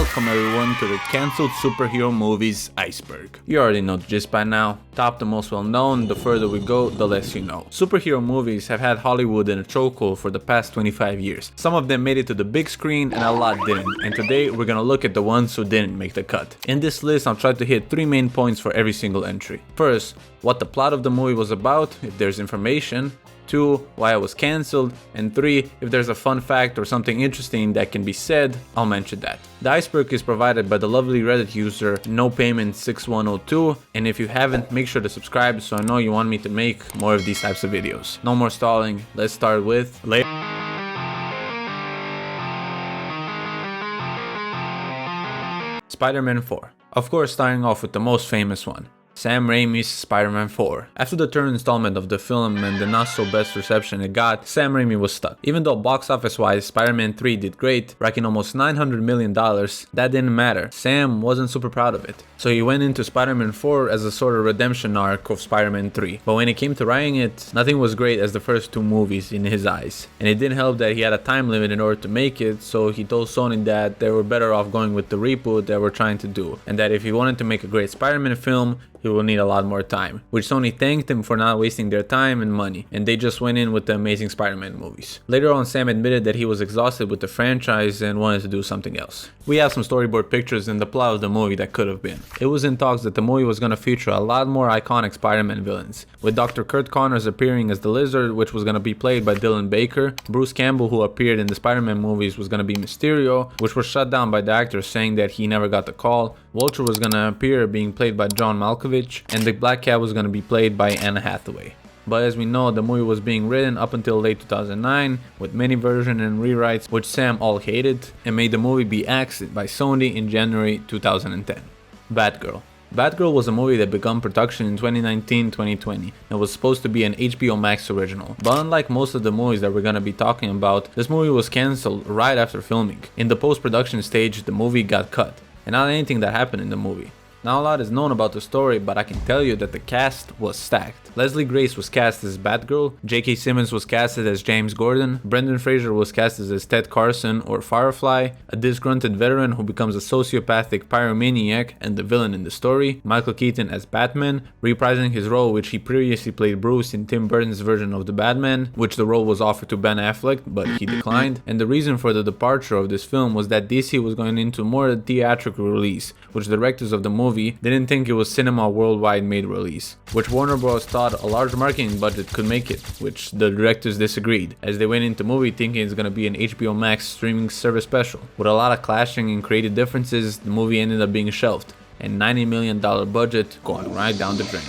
welcome everyone to the cancelled superhero movies Iceberg. You already know the gist by now. Top the most well known, the further we go, the less you know. Superhero movies have had Hollywood in a chokehold for the past 25 years. Some of them made it to the big screen and a lot didn't, and today we're gonna look at the ones who didn't make the cut. In this list I'll try to hit 3 main points for every single entry. First, what the plot of the movie was about, if there's information. 2, why it was cancelled, and 3, if there's a fun fact or something interesting that can be said, I'll mention that. The Iceberg is provided by the lovely Reddit user NoPayment6102, and if you haven't, make sure to subscribe so I know you want me to make more of these types of videos. No more stalling, let's start with Spider-Man 4. Of course, starting off with the most famous one. Sam Raimi's Spider-Man 4. After the third installment of the film and the not so best reception it got, Sam Raimi was stuck. Even though box office wise Spider-Man 3 did great, racking almost $900 million, that didn't matter. Sam wasn't super proud of it. So he went into Spider-Man 4 as a sort of redemption arc of Spider-Man 3. But when it came to writing it, nothing was great as the first 2 movies in his eyes. And it didn't help that he had a time limit in order to make it, so he told Sony that they were better off going with the reboot they were trying to do. And that if he wanted to make a great Spider-Man film, he will need a lot more time, which Sony thanked him for not wasting their time and money, and they just went in with the Amazing Spider-Man movies. Later on, Sam admitted that he was exhausted with the franchise and wanted to do something else. We have some storyboard pictures in the plot of the movie that could have been. It was in talks that the movie was going to feature a lot more iconic Spider-Man villains, with Dr. Kurt Connors appearing as the Lizard, which was going to be played by Dylan Baker. Bruce Campbell, who appeared in the Spider-Man movies, was going to be Mysterio, which was shut down by the actor saying that he never got the call. Vulture was going to appear, being played by John Malkovich, and the Black Cat was going to be played by Anne Hathaway. But as we know, the movie was being written up until late 2009, with many versions and rewrites, which Sam all hated, and made the movie be axed by Sony in January 2010. Batgirl. Batgirl was a movie that began production in 2019-2020 and was supposed to be an HBO Max original. But unlike most of the movies that we're gonna be talking about, this movie was cancelled right after filming. In the post-production stage, the movie got cut, and not anything that happened in the movie. Not a lot is known about the story, but I can tell you that the cast was stacked. Leslie Grace was cast as Batgirl, J.K. Simmons was casted as James Gordon, Brendan Fraser was casted as Ted Carson or Firefly, a disgruntled veteran who becomes a sociopathic pyromaniac and the villain in the story, Michael Keaton as Batman, reprising his role which he previously played Bruce in Tim Burton's version of the Batman, which the role was offered to Ben Affleck, but he declined. And the reason for the departure of this film was that DC was going into more theatrical release, which the directors of the movie didn't think it was cinema worldwide made release, which Warner Bros. Thought a large marketing budget could make it, which the directors disagreed, as they went into the movie thinking it's gonna be an HBO Max streaming service special. With a lot of clashing and creative differences, the movie ended up being shelved, and $90 million budget going right down the drain.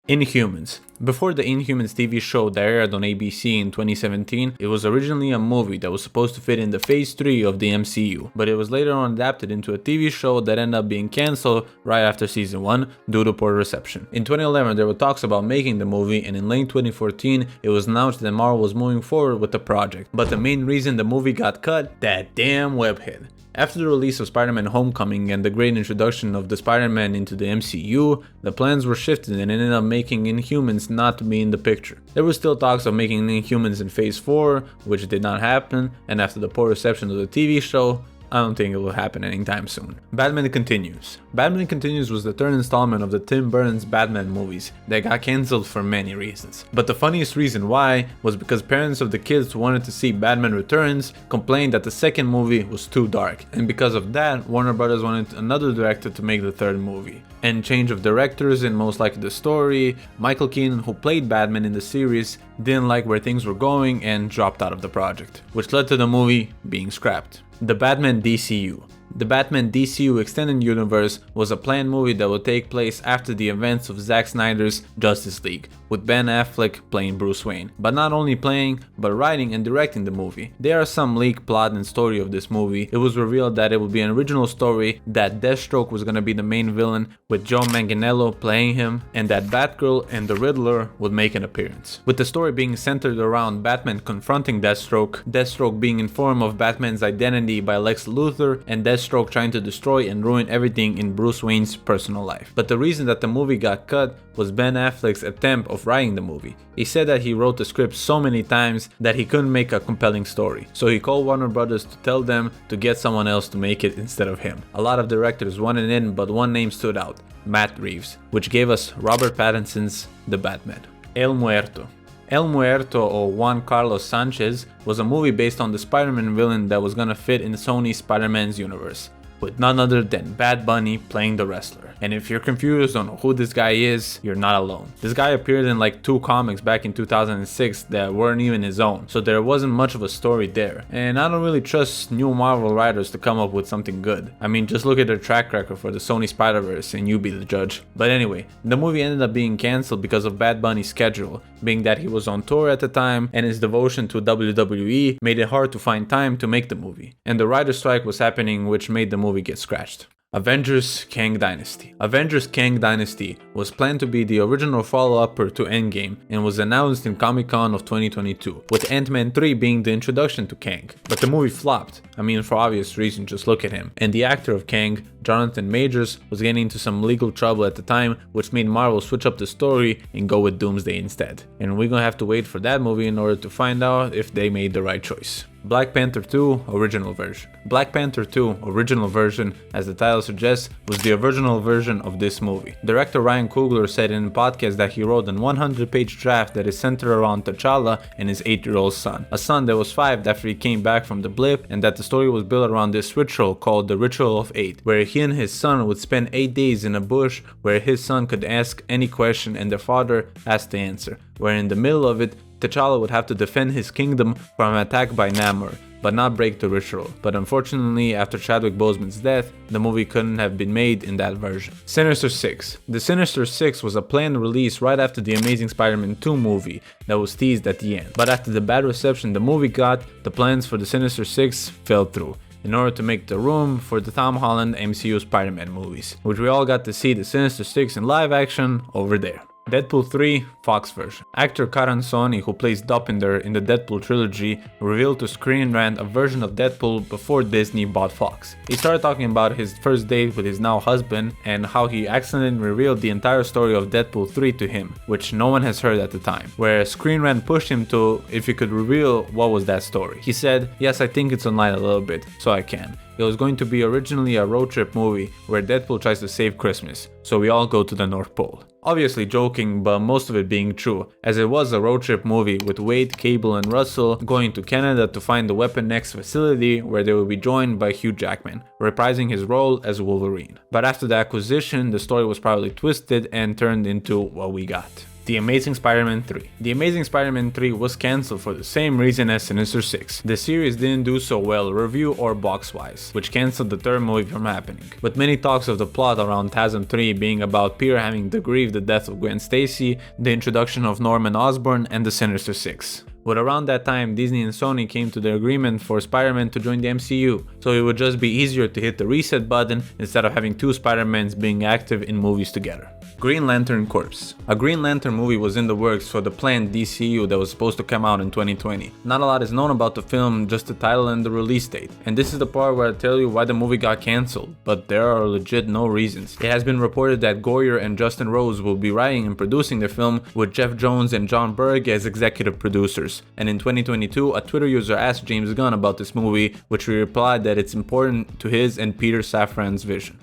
Inhumans. Before the Inhumans TV show that aired on ABC in 2017, it was originally a movie that was supposed to fit in the phase 3 of the MCU, but it was later on adapted into a TV show that ended up being cancelled right after season 1 due to poor reception. In 2011 there were talks about making the movie, and in late 2014 it was announced that Marvel was moving forward with the project. But the main reason the movie got cut? That damn webhead. After the release of Spider-Man Homecoming and the great introduction of the Spider-Man into the MCU, the plans were shifted and ended up making Inhumans not to be in the picture. There were still talks of making Inhumans in Phase 4, which did not happen, and after the poor reception of the TV show, I don't think it will happen anytime soon. Batman Continues. Batman Continues was the third installment of the Tim Burton's Batman movies that got cancelled for many reasons. But the funniest reason why was because parents of the kids who wanted to see Batman Returns complained that the second movie was too dark. And because of that, Warner Bros. Wanted another director to make the third movie. And change of directors and most likely the story, Michael Keaton, who played Batman in the series, didn't like where things were going and dropped out of the project, which led to the movie being scrapped. The Batman DCU. The Batman DCU Extended Universe was a planned movie that would take place after the events of Zack Snyder's Justice League, with Ben Affleck playing Bruce Wayne, but not only playing, but writing and directing the movie. There are some leaked plot and story of this movie. It was revealed that it would be an original story, that Deathstroke was going to be the main villain, with Joe Manganiello playing him, and that Batgirl and the Riddler would make an appearance. With the story being centered around Batman confronting Deathstroke, Deathstroke being informed of Batman's identity by Lex Luthor, and Deathstroke trying to destroy and ruin everything in Bruce Wayne's personal life. But the reason that the movie got cut was Ben Affleck's attempt of himself writing the movie. He said that he wrote the script so many times that he couldn't make a compelling story, so he called Warner Brothers to tell them to get someone else to make it instead of him. A lot of directors wanted in, but one name stood out, Matt Reeves, which gave us Robert Pattinson's The Batman. El Muerto. El Muerto, or Juan Carlos Sanchez, was a movie based on the Spider-Man villain that was gonna fit in Sony's Spider-Man's universe, with none other than Bad Bunny playing the wrestler. And if you're confused on who this guy is, you're not alone. This guy appeared in like 2 comics back in 2006 that weren't even his own, so there wasn't much of a story there. And I don't really trust new Marvel writers to come up with something good. I mean, just look at their track record for the Sony Spider-Verse and you be the judge. But anyway, the movie ended up being cancelled because of Bad Bunny's schedule, being that he was on tour at the time and his devotion to WWE made it hard to find time to make the movie. And the writer's strike was happening, which made the movie get scratched. Avengers Kang Dynasty. Avengers Kang Dynasty was planned to be the original follow-upper to Endgame and was announced in Comic-Con of 2022, with Ant-Man 3 being the introduction to Kang. But the movie flopped. I mean, for obvious reasons, just look at him. And the actor of Kang, Jonathan Majors, was getting into some legal trouble at the time, which made Marvel switch up the story and go with Doomsday instead. And we're gonna have to wait for that movie in order to find out if they made the right choice. Black Panther 2 Original Version. Black Panther 2 Original Version, as the title suggests, was the original version of this movie. Director Ryan Coogler said in a podcast that he wrote an 100-page draft that is centered around T'Challa and his 8-year-old son. A son that was 5 after he came back from the blip, and that the story was built around this ritual called the Ritual of 8, where he and his son would spend 8 days in a bush where his son could ask any question and their father asked the answer, where in the middle of it, T'Challa would have to defend his kingdom from an attack by Namor, but not break the ritual. But unfortunately, after Chadwick Boseman's death, the movie couldn't have been made in that version. Sinister Six. The Sinister Six was a planned release right after the Amazing Spider-Man 2 movie that was teased at the end. But after the bad reception the movie got, the plans for the Sinister Six fell through, in order to make the room for the Tom Holland MCU Spider-Man movies, which we all got to see the Sinister Six in live action over there. Deadpool 3 Fox version. Actor Karan Soni, who plays Dopinder in the Deadpool trilogy, revealed to Screen Rant a version of Deadpool before Disney bought Fox. He started talking about his first date with his now husband and how he accidentally revealed the entire story of Deadpool 3 to him, which no one has heard at the time, where Screen Rant pushed him to if he could reveal what was that story. He said, "Yes, I think it's online a little bit, so I can. It was going to be originally a road trip movie where Deadpool tries to save Christmas, so we all go to the North Pole." Obviously joking, but most of it being true, as it was a road trip movie with Wade, Cable and Russell going to Canada to find the Weapon X facility where they will be joined by Hugh Jackman, reprising his role as Wolverine. But after the acquisition, the story was probably twisted and turned into what we got. The Amazing Spider-Man 3. The Amazing Spider-Man 3 was cancelled for the same reason as Sinister Six. The series didn't do so well review or box-wise, which cancelled the third movie from happening. With many talks of the plot around TASM 3 being about Peter having to grieve the death of Gwen Stacy, the introduction of Norman Osborn, and the Sinister Six. But around that time, Disney and Sony came to the agreement for Spider-Man to join the MCU, so it would just be easier to hit the reset button instead of having 2 Spider-Mans being active in movies together. Green Lantern Corps. A Green Lantern movie was in the works for the planned DCU that was supposed to come out in 2020. Not a lot is known about the film, just the title and the release date. And this is the part where I tell you why the movie got cancelled, but there are legit no reasons. It has been reported that Goyer and Justin Rose will be writing and producing the film, with Jeff Jones and John Berg as executive producers. And in 2022, a Twitter user asked James Gunn about this movie, which he replied that it's important to his and Peter Safran's vision.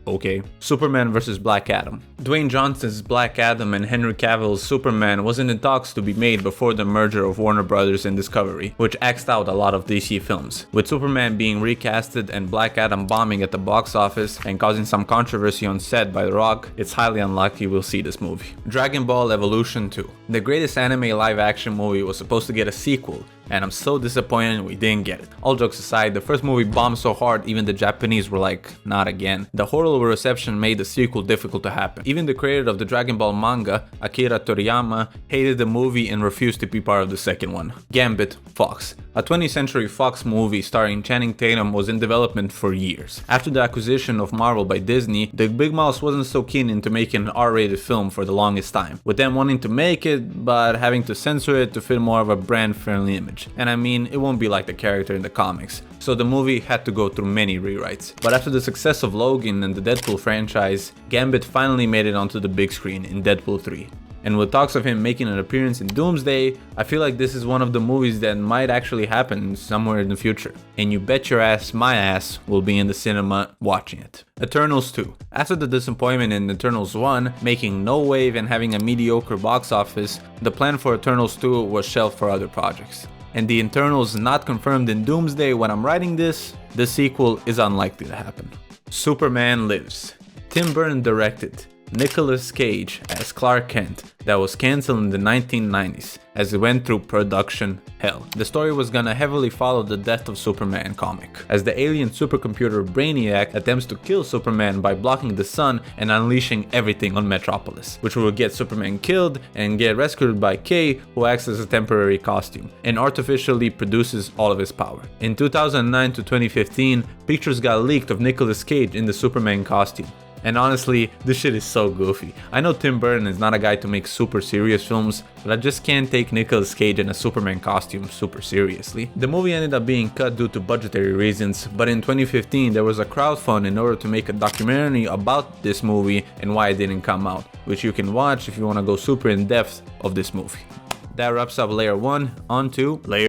Okay. Superman vs. Black Adam. Dwayne Johnson's Black Adam and Henry Cavill's Superman was in the talks to be made before the merger of Warner Brothers and Discovery, which axed out a lot of DC films. With Superman being recasted and Black Adam bombing at the box office and causing some controversy on set by The Rock, it's highly unlikely we'll see this movie. Dragon Ball Evolution 2. The greatest anime live-action movie was supposed to get a sequel, and I'm so disappointed we didn't get it. All jokes aside, the first movie bombed so hard even the Japanese were like, not again. The horrible reception made the sequel difficult to happen. Even the creator of the Dragon Ball manga, Akira Toriyama, hated the movie and refused to be part of the second one. Gambit, Fox. A 20th Century Fox movie starring Channing Tatum was in development for years. After the acquisition of Marvel by Disney, the Big Mouth wasn't so keen into making an R-rated film for the longest time, with them wanting to make it but having to censor it to fit more of a brand-friendly image. And I mean, it won't be like the character in the comics, so the movie had to go through many rewrites. But after the success of Logan and the Deadpool franchise, Gambit finally made it onto the big screen in Deadpool 3. And with talks of him making an appearance in Doomsday, I feel like this is one of the movies that might actually happen somewhere in the future. And you bet your ass, my ass, will be in the cinema watching it. Eternals 2. After the disappointment in Eternals 1, making no wave and having a mediocre box office, the plan for Eternals 2 was shelved for other projects. And the Eternals not confirmed in Doomsday when I'm writing this, the sequel is unlikely to happen. Superman Lives. Tim Burton directed. Nicolas Cage as Clark Kent that was cancelled in the 1990s as it went through production hell. The story was gonna heavily follow the Death of Superman comic, as the alien supercomputer Brainiac attempts to kill Superman by blocking the sun and unleashing everything on Metropolis, which will get Superman killed and get rescued by Kay, who acts as a temporary costume and artificially produces all of his power. In 2009 to 2015, pictures got leaked of Nicolas Cage in the Superman costume. And honestly, this shit is so goofy. I know Tim Burton is not a guy to make super serious films, but I just can't take Nicolas Cage in a Superman costume super seriously. The movie ended up being cut due to budgetary reasons, but in 2015 there was a crowdfund in order to make a documentary about this movie and why it didn't come out, which you can watch if you want to go super in depth of this movie. That wraps up layer 1, on to layer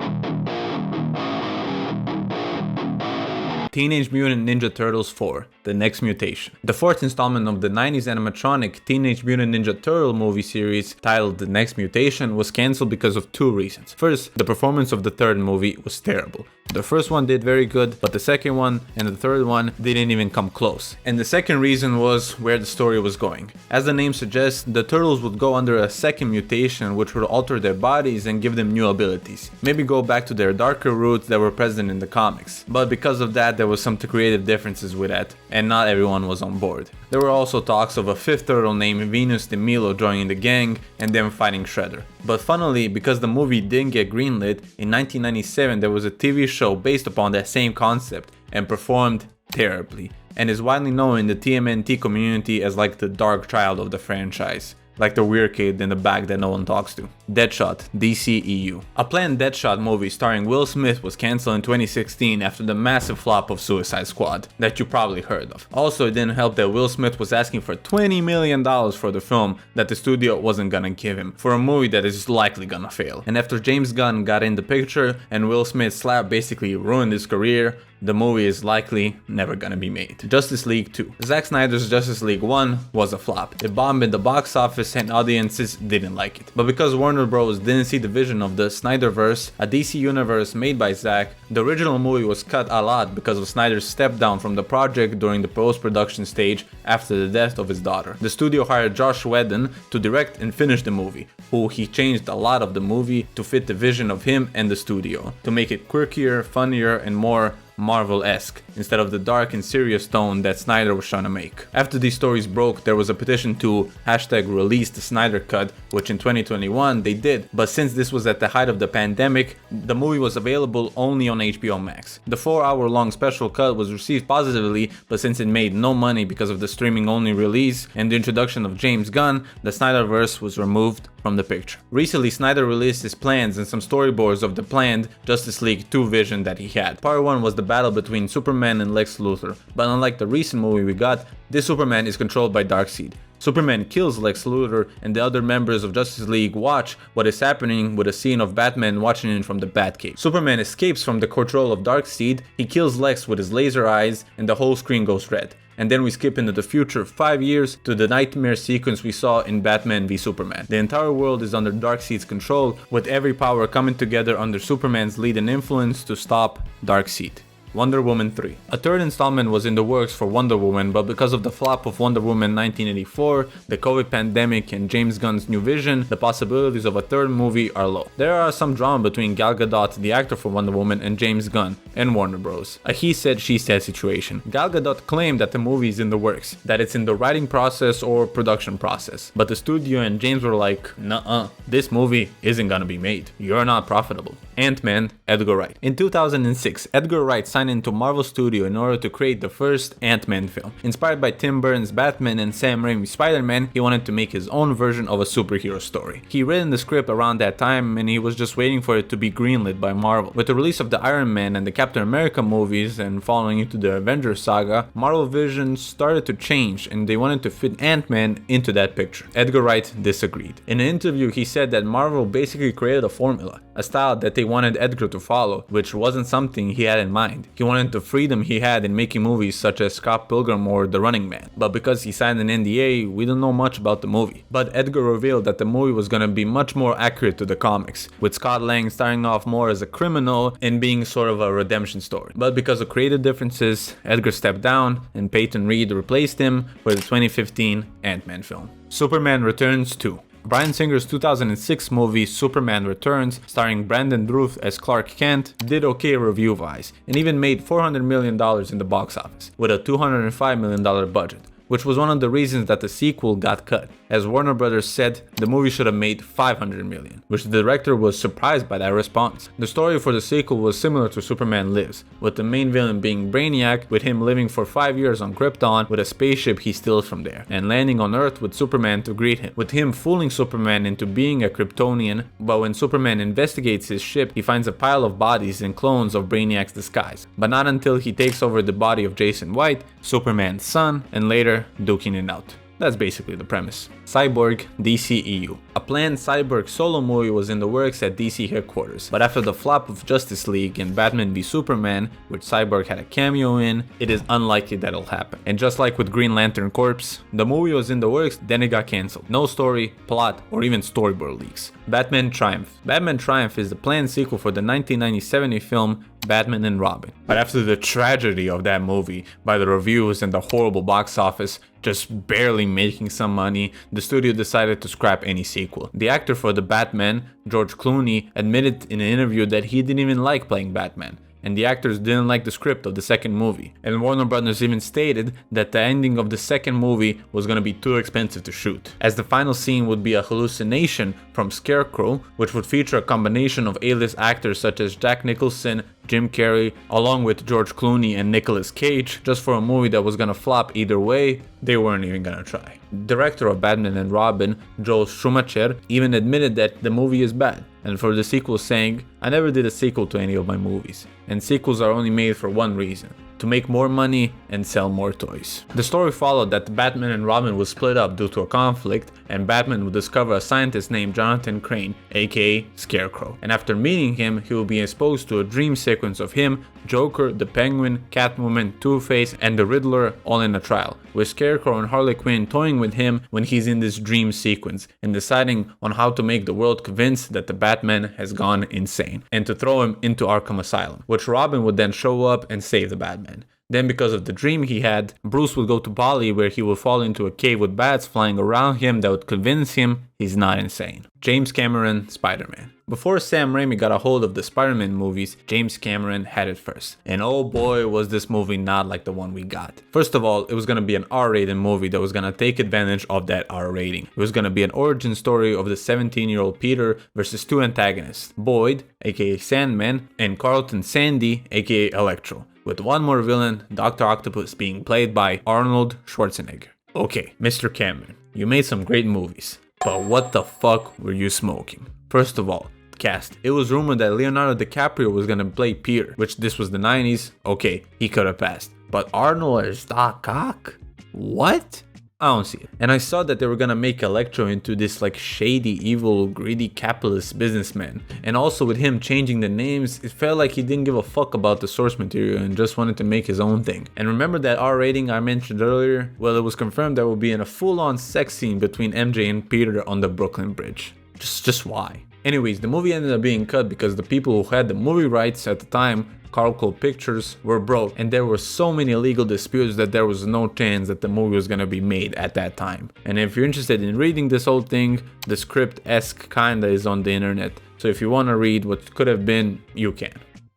Teenage Mutant Ninja Turtles 4, The Next Mutation. The fourth installment of the 90s animatronic Teenage Mutant Ninja Turtle movie series titled The Next Mutation was cancelled because of two reasons. First, the performance of the third movie was terrible. The first one did very good, but the second one and the third one didn't even come close. And the second reason was where the story was going. As the name suggests, the turtles would go under a second mutation which would alter their bodies and give them new abilities. Maybe go back to their darker roots that were present in the comics. But because of that, there was some creative differences with that, and not everyone was on board. There were also talks of a fifth turtle named Venus de Milo joining the gang and them fighting Shredder. But funnily, because the movie didn't get greenlit, in 1997 there was a TV show based upon that same concept and performed terribly, and is widely known in the TMNT community as like the dark child of the franchise. Like the weird kid in the back that no one talks to. Deadshot, DCEU. A planned Deadshot movie starring Will Smith was cancelled in 2016 after the massive flop of Suicide Squad, that you probably heard of. Also, it didn't help that Will Smith was asking for $20 million for the film that the studio wasn't gonna give him, for a movie that is likely gonna fail. And after James Gunn got in the picture and Will Smith's slap basically ruined his career, the movie is likely never gonna be made. Justice League 2. Zack Snyder's Justice League 1 was a flop. It bombed in the box office and audiences didn't like it. But because Warner Bros. Didn't see the vision of the Snyderverse, a DC universe made by Zack, the original movie was cut a lot because of Snyder's step down from the project during the post-production stage after the death of his daughter. The studio hired Josh Whedon to direct and finish the movie, who he changed a lot of the movie to fit the vision of him and the studio, to make it quirkier, funnier, and more Marvel-esque, instead of the dark and serious tone that Snyder was trying to make. After these stories broke, there was a petition to #release the Snyder Cut, which in 2021 they did, but since this was at the height of the pandemic, the movie was available only on HBO Max. The 4-hour-long special cut was received positively, but since it made no money because of the streaming-only release and the introduction of James Gunn, the Snyderverse was removed from the picture. Recently, Snyder released his plans and some storyboards of the planned Justice League 2 vision that he had. Part 1 was the battle between Superman and Lex Luthor, but unlike the recent movie we got, this Superman is controlled by Darkseid. Superman kills Lex Luthor and the other members of Justice League watch what is happening with a scene of Batman watching it from the Batcave. Superman escapes from the control of Darkseid, he kills Lex with his laser eyes and the whole screen goes red. And then we skip into the future 5 years to the nightmare sequence we saw in Batman v Superman. The entire world is under Darkseid's control, with every power coming together under Superman's lead and influence to stop Darkseid. Wonder Woman 3. A third installment was in the works for Wonder Woman, but because of the flop of Wonder Woman 1984, the COVID pandemic and James Gunn's new vision, the possibilities of a third movie are low. There are some drama between Gal Gadot, the actor for Wonder Woman, and James Gunn and Warner Bros. A he said, she said situation. Gal Gadot claimed that the movie is in the works, that it's in the writing process or production process, but the studio and James were like, nuh-uh, this movie isn't gonna be made. You're not profitable. Ant-Man, Edgar Wright. In 2006, Edgar Wright signed into Marvel Studios in order to create the first Ant-Man film. Inspired by Tim Burton's Batman and Sam Raimi's Spider-Man, he wanted to make his own version of a superhero story. He read the script around that time and he was just waiting for it to be greenlit by Marvel. With the release of the Iron Man and the Captain America movies and following into the Avengers saga, Marvel vision started to change and they wanted to fit Ant-Man into that picture. Edgar Wright disagreed. In an interview, he said that Marvel basically created a formula, a style that they wanted Edgar to follow, which wasn't something he had in mind. He wanted the freedom he had in making movies such as Scott Pilgrim or The Running Man. But because he signed an NDA, we don't know much about the movie. But Edgar revealed that the movie was gonna be much more accurate to the comics, with Scott Lang starting off more as a criminal and being sort of a redemption story. But because of creative differences, Edgar stepped down and Peyton Reed replaced him for the 2015 Ant-Man film. Superman Returns 2. Bryan Singer's 2006 movie Superman Returns, starring Brandon Routh as Clark Kent, did okay review-wise, and even made $400 million in the box office, with a $205 million budget, which was one of the reasons that the sequel got cut, as Warner Brothers said the movie should have made $500 million, which the director was surprised by that response. The story for the sequel was similar to Superman Lives, with the main villain being Brainiac, with him living for 5 years on Krypton with a spaceship he steals from there, and landing on Earth with Superman to greet him, with him fooling Superman into being a Kryptonian, but when Superman investigates his ship, he finds a pile of bodies and clones of Brainiac's disguise, but not until he takes over the body of Jason White, Superman's son, and later duking it out. That's basically the premise. Cyborg DCEU. A planned Cyborg solo movie was in the works at DC headquarters, but after the flop of Justice League and Batman v Superman, which Cyborg had a cameo in, it is unlikely that it'll happen. And just like with Green Lantern Corps, the movie was in the works, then it got cancelled. No story, plot, or even storyboard leaks. Batman Triumph. Batman Triumph is the planned sequel for the 1997 film Batman and Robin. But after the tragedy of that movie, by the reviews and the horrible box office, just barely making some money, the studio decided to scrap any sequel. The actor for the Batman, George Clooney, admitted in an interview that he didn't even like playing Batman, and the actors didn't like the script of the second movie. And Warner Brothers even stated that the ending of the second movie was gonna be too expensive to shoot, as the final scene would be a hallucination from Scarecrow, which would feature a combination of A-list actors such as Jack Nicholson, Jim Carrey, along with George Clooney and Nicolas Cage, just for a movie that was gonna flop either way. They weren't even gonna try. Director of Batman and Robin, Joel Schumacher, even admitted that the movie is bad, and for the sequel saying, "I never did a sequel to any of my movies, and sequels are only made for one reason: to make more money and sell more toys." The story followed that Batman and Robin would split up due to a conflict, and Batman would discover a scientist named Jonathan Crane, aka Scarecrow. And after meeting him, he will be exposed to a dream sequence of him, Joker, the Penguin, Catwoman, Two-Face, and the Riddler all in a trial, with Scarecrow and Harley Quinn toying with him when he's in this dream sequence and deciding on how to make the world convinced that the Batman has gone insane, and to throw him into Arkham Asylum, which Robin would then show up and save the Batman. Then because of the dream he had, Bruce would go to Bali, where he would fall into a cave with bats flying around him that would convince him he's not insane. James Cameron, Spider-Man. Before Sam Raimi got a hold of the Spider-Man movies, James Cameron had it first. And oh boy, was this movie not like the one we got. First of all, it was gonna be an R-rated movie that was gonna take advantage of that R rating. It was gonna be an origin story of the 17-year-old Peter versus two antagonists, Boyd, aka Sandman, and Carlton Sandy, aka Electro, with one more villain, Dr. Octopus, being played by Arnold Schwarzenegger. Okay, Mr. Cameron, you made some great movies, but what the fuck were you smoking? First of all, cast. It was rumored that Leonardo DiCaprio was gonna play Peter, which this was the 90s, okay, he could have passed. But Arnold as Doc Ock? What? I don't see it. And I saw that they were gonna make Electro into this like shady, evil, greedy capitalist businessman. And also with him changing the names, it felt like he didn't give a fuck about the source material and just wanted to make his own thing. And remember that R rating I mentioned earlier? Well, it was confirmed that will be in a full-on sex scene between MJ and Peter on the Brooklyn Bridge. Just why? Anyways, the movie ended up being cut because the people who had the movie rights at the time, Carlco Pictures, were broke, and there were so many legal disputes that there was no chance that the movie was gonna be made at that time. And if you're interested in reading this whole thing, the script-esque kinda is on the internet, so if you wanna read what could have been, you can.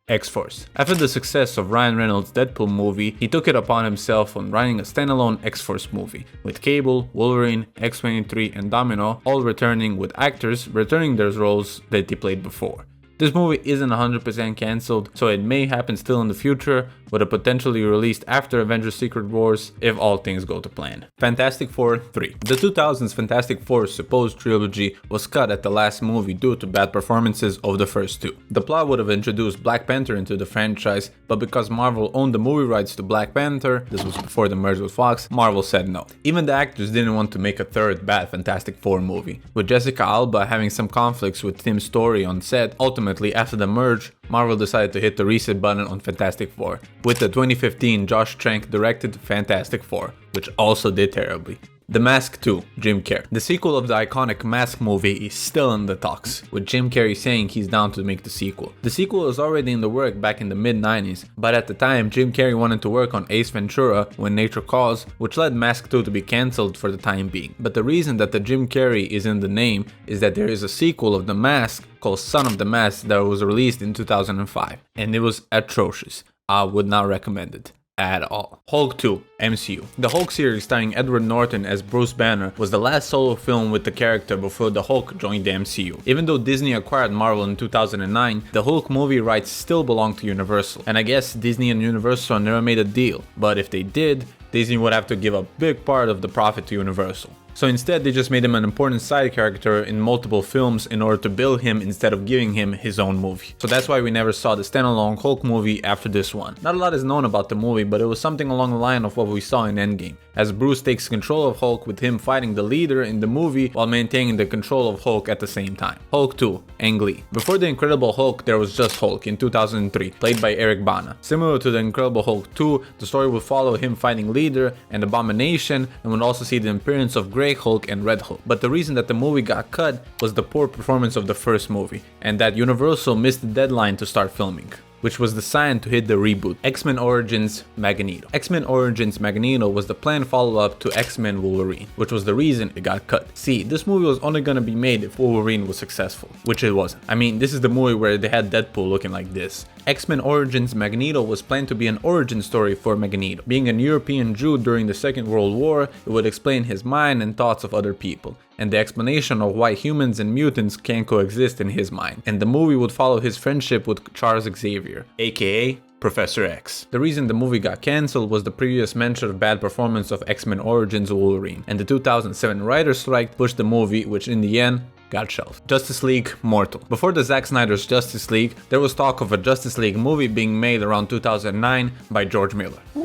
X-Force. After the success of Ryan Reynolds' Deadpool movie, he took it upon himself on writing a standalone X-Force movie, with Cable, Wolverine, X-23, and Domino all returning, with actors returning their roles that they played before. This movie isn't 100% cancelled, so it may happen still in the future, with a potentially released after Avengers Secret Wars if all things go to plan. Fantastic Four 3. The 2000s Fantastic Four supposed trilogy was cut at the last movie due to bad performances of the first two. The plot would have introduced Black Panther into the franchise, but because Marvel owned the movie rights to Black Panther, this was before the merge with Fox, Marvel said no. Even the actors didn't want to make a third bad Fantastic Four movie. With Jessica Alba having some conflicts with Tim Story on set, ultimately after the merge, Marvel decided to hit the reset button on Fantastic Four, with the 2015 Josh Trank directed Fantastic Four, which also did terribly. The Mask 2, Jim Carrey. The sequel of the iconic Mask movie is still in the talks, with Jim Carrey saying he's down to make the sequel. The sequel was already in the work back in the mid-90s, but at the time Jim Carrey wanted to work on Ace Ventura, When Nature Calls, which led Mask 2 to be cancelled for the time being. But the reason that the Jim Carrey is in the name is that there is a sequel of The Mask called Son of the Mask that was released in 2005, and it was atrocious. I would not recommend it at all. Hulk 2, MCU. The Hulk series starring Edward Norton as Bruce Banner was the last solo film with the character before the Hulk joined the MCU. Even though Disney acquired Marvel in 2009, the Hulk movie rights still belong to Universal. And I guess Disney and Universal never made a deal, but if they did, Disney would have to give a big part of the profit to Universal. So instead, they just made him an important side character in multiple films in order to build him instead of giving him his own movie. So that's why we never saw the standalone Hulk movie after this one. Not a lot is known about the movie, but it was something along the line of what we saw in Endgame, as Bruce takes control of Hulk with him fighting the leader in the movie while maintaining the control of Hulk at the same time. Hulk 2, Ang Lee. Before the Incredible Hulk, there was just Hulk in 2003, played by Eric Bana. Similar to the Incredible Hulk 2, the story would follow him fighting Leader and Abomination, and would also see the appearance of Grey Hulk and Red Hulk. But the reason that the movie got cut was the poor performance of the first movie, and that Universal missed the deadline to start filming, which was the sign to hit the reboot. X-Men Origins Magneto. X-Men Origins Magneto was the planned follow-up to X-Men Wolverine, which was the reason it got cut. See, this movie was only gonna be made if Wolverine was successful, which it wasn't. I mean, this is the movie where they had Deadpool looking like this. X-Men Origins Magneto was planned to be an origin story for Magneto. Being an European Jew during the Second World War, it would explain his mind and thoughts of other people, and the explanation of why humans and mutants can coexist in his mind. And the movie would follow his friendship with Charles Xavier, aka Professor X. The reason the movie got cancelled was the previous mentioned bad performance of X-Men Origins Wolverine, and the 2007 writer's strike pushed the movie, which in the end got shelved. Justice League Mortal. Before the Zack Snyder's Justice League, there was talk of a Justice League movie being made around 2009 by George Miller. Ooh,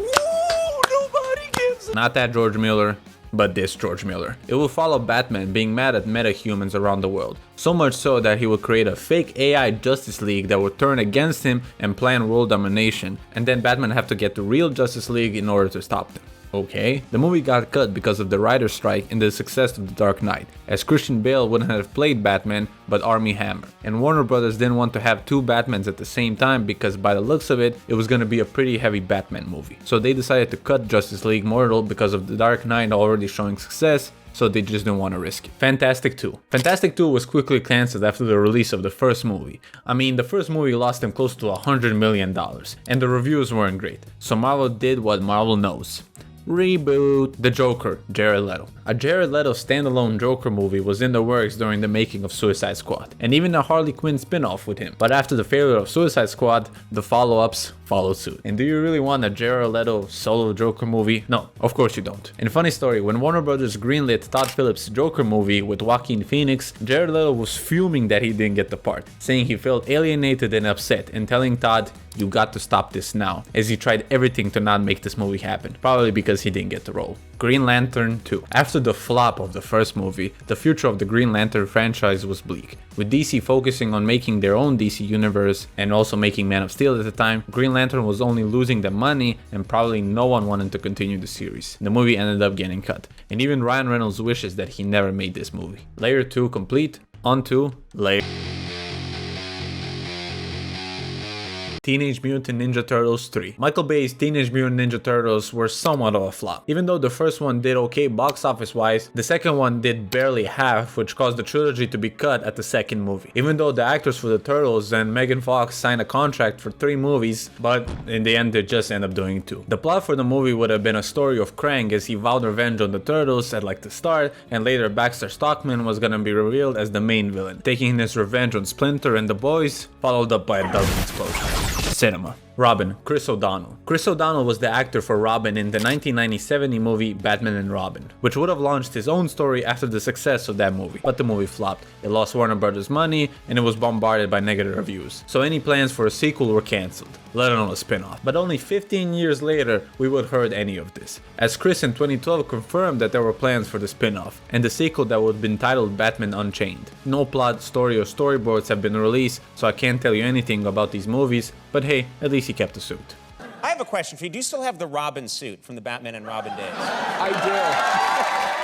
nobody gives Not that George Miller, but this George Miller. It will follow Batman being mad at metahumans around the world, so much so that he will create a fake AI Justice League that will turn against him and plan world domination, and then Batman have to get the real Justice League in order to stop them. Okay, the movie got cut because of the writer's strike and the success of The Dark Knight, as Christian Bale wouldn't have played Batman but Armie Hammer, and Warner Brothers didn't want to have two Batmans at the same time because by the looks of it, it was gonna be a pretty heavy Batman movie. So they decided to cut Justice League Mortal because of The Dark Knight already showing success, so they just didn't want to risk it. Fantastic 2. Fantastic 2 was quickly cancelled after the release of the first movie. I mean, the first movie lost them close to $100 million, and the reviews weren't great. So Marvel did what Marvel knows. Reboot. The Joker, Jared Leto. A Jared Leto standalone Joker movie was in the works during the making of Suicide Squad, and even a Harley Quinn spin-off with him. But after the failure of Suicide Squad, the follow-ups followed suit. And do you really want a Jared Leto solo Joker movie? No, of course you don't. And funny story, when Warner Brothers greenlit Todd Phillips' Joker movie with Joaquin Phoenix, Jared Leto was fuming that he didn't get the part, saying he felt alienated and upset, and telling Todd, "You got to stop this now," as he tried everything to not make this movie happen, probably because he didn't get the role. Green Lantern 2. After the flop of the first movie, the future of the Green Lantern franchise was bleak. With DC focusing on making their own DC universe and also making Man of Steel at the time, Green Lantern was only losing the money and probably no one wanted to continue the series. The movie ended up getting cut, and even Ryan Reynolds wishes that he never made this movie. Layer 2 complete, on to Layer Teenage Mutant Ninja Turtles 3. Michael Bay's Teenage Mutant Ninja Turtles were somewhat of a flop. Even though the first one did okay box office wise, the second one did barely half, which caused the trilogy to be cut at the second movie. Even though the actors for the Turtles and Megan Fox signed a contract for 3 movies, but in the end they just end up doing 2. The plot for the movie would have been a story of Krang as he vowed revenge on the Turtles at like the start, and later Baxter Stockman was gonna be revealed as the main villain, taking his revenge on Splinter and the boys, followed up by a dozen explosions. Cinema. Robin, Chris O'Donnell. Chris O'Donnell was the actor for Robin in the 1997 movie Batman and Robin, which would have launched his own story after the success of that movie. But the movie flopped, it lost Warner Brothers money, and it was bombarded by negative reviews. So any plans for a sequel were cancelled, let alone a spin-off. But only 15 years later, we would have heard any of this, as Chris in 2012 confirmed that there were plans for the spin-off, and the sequel that would have been titled Batman Unchained. No plot, story, or storyboards have been released, so I can't tell you anything about these movies, but hey, at least he kept the suit. I have a question for you. Do you still have the Robin suit from the Batman and Robin days? I do.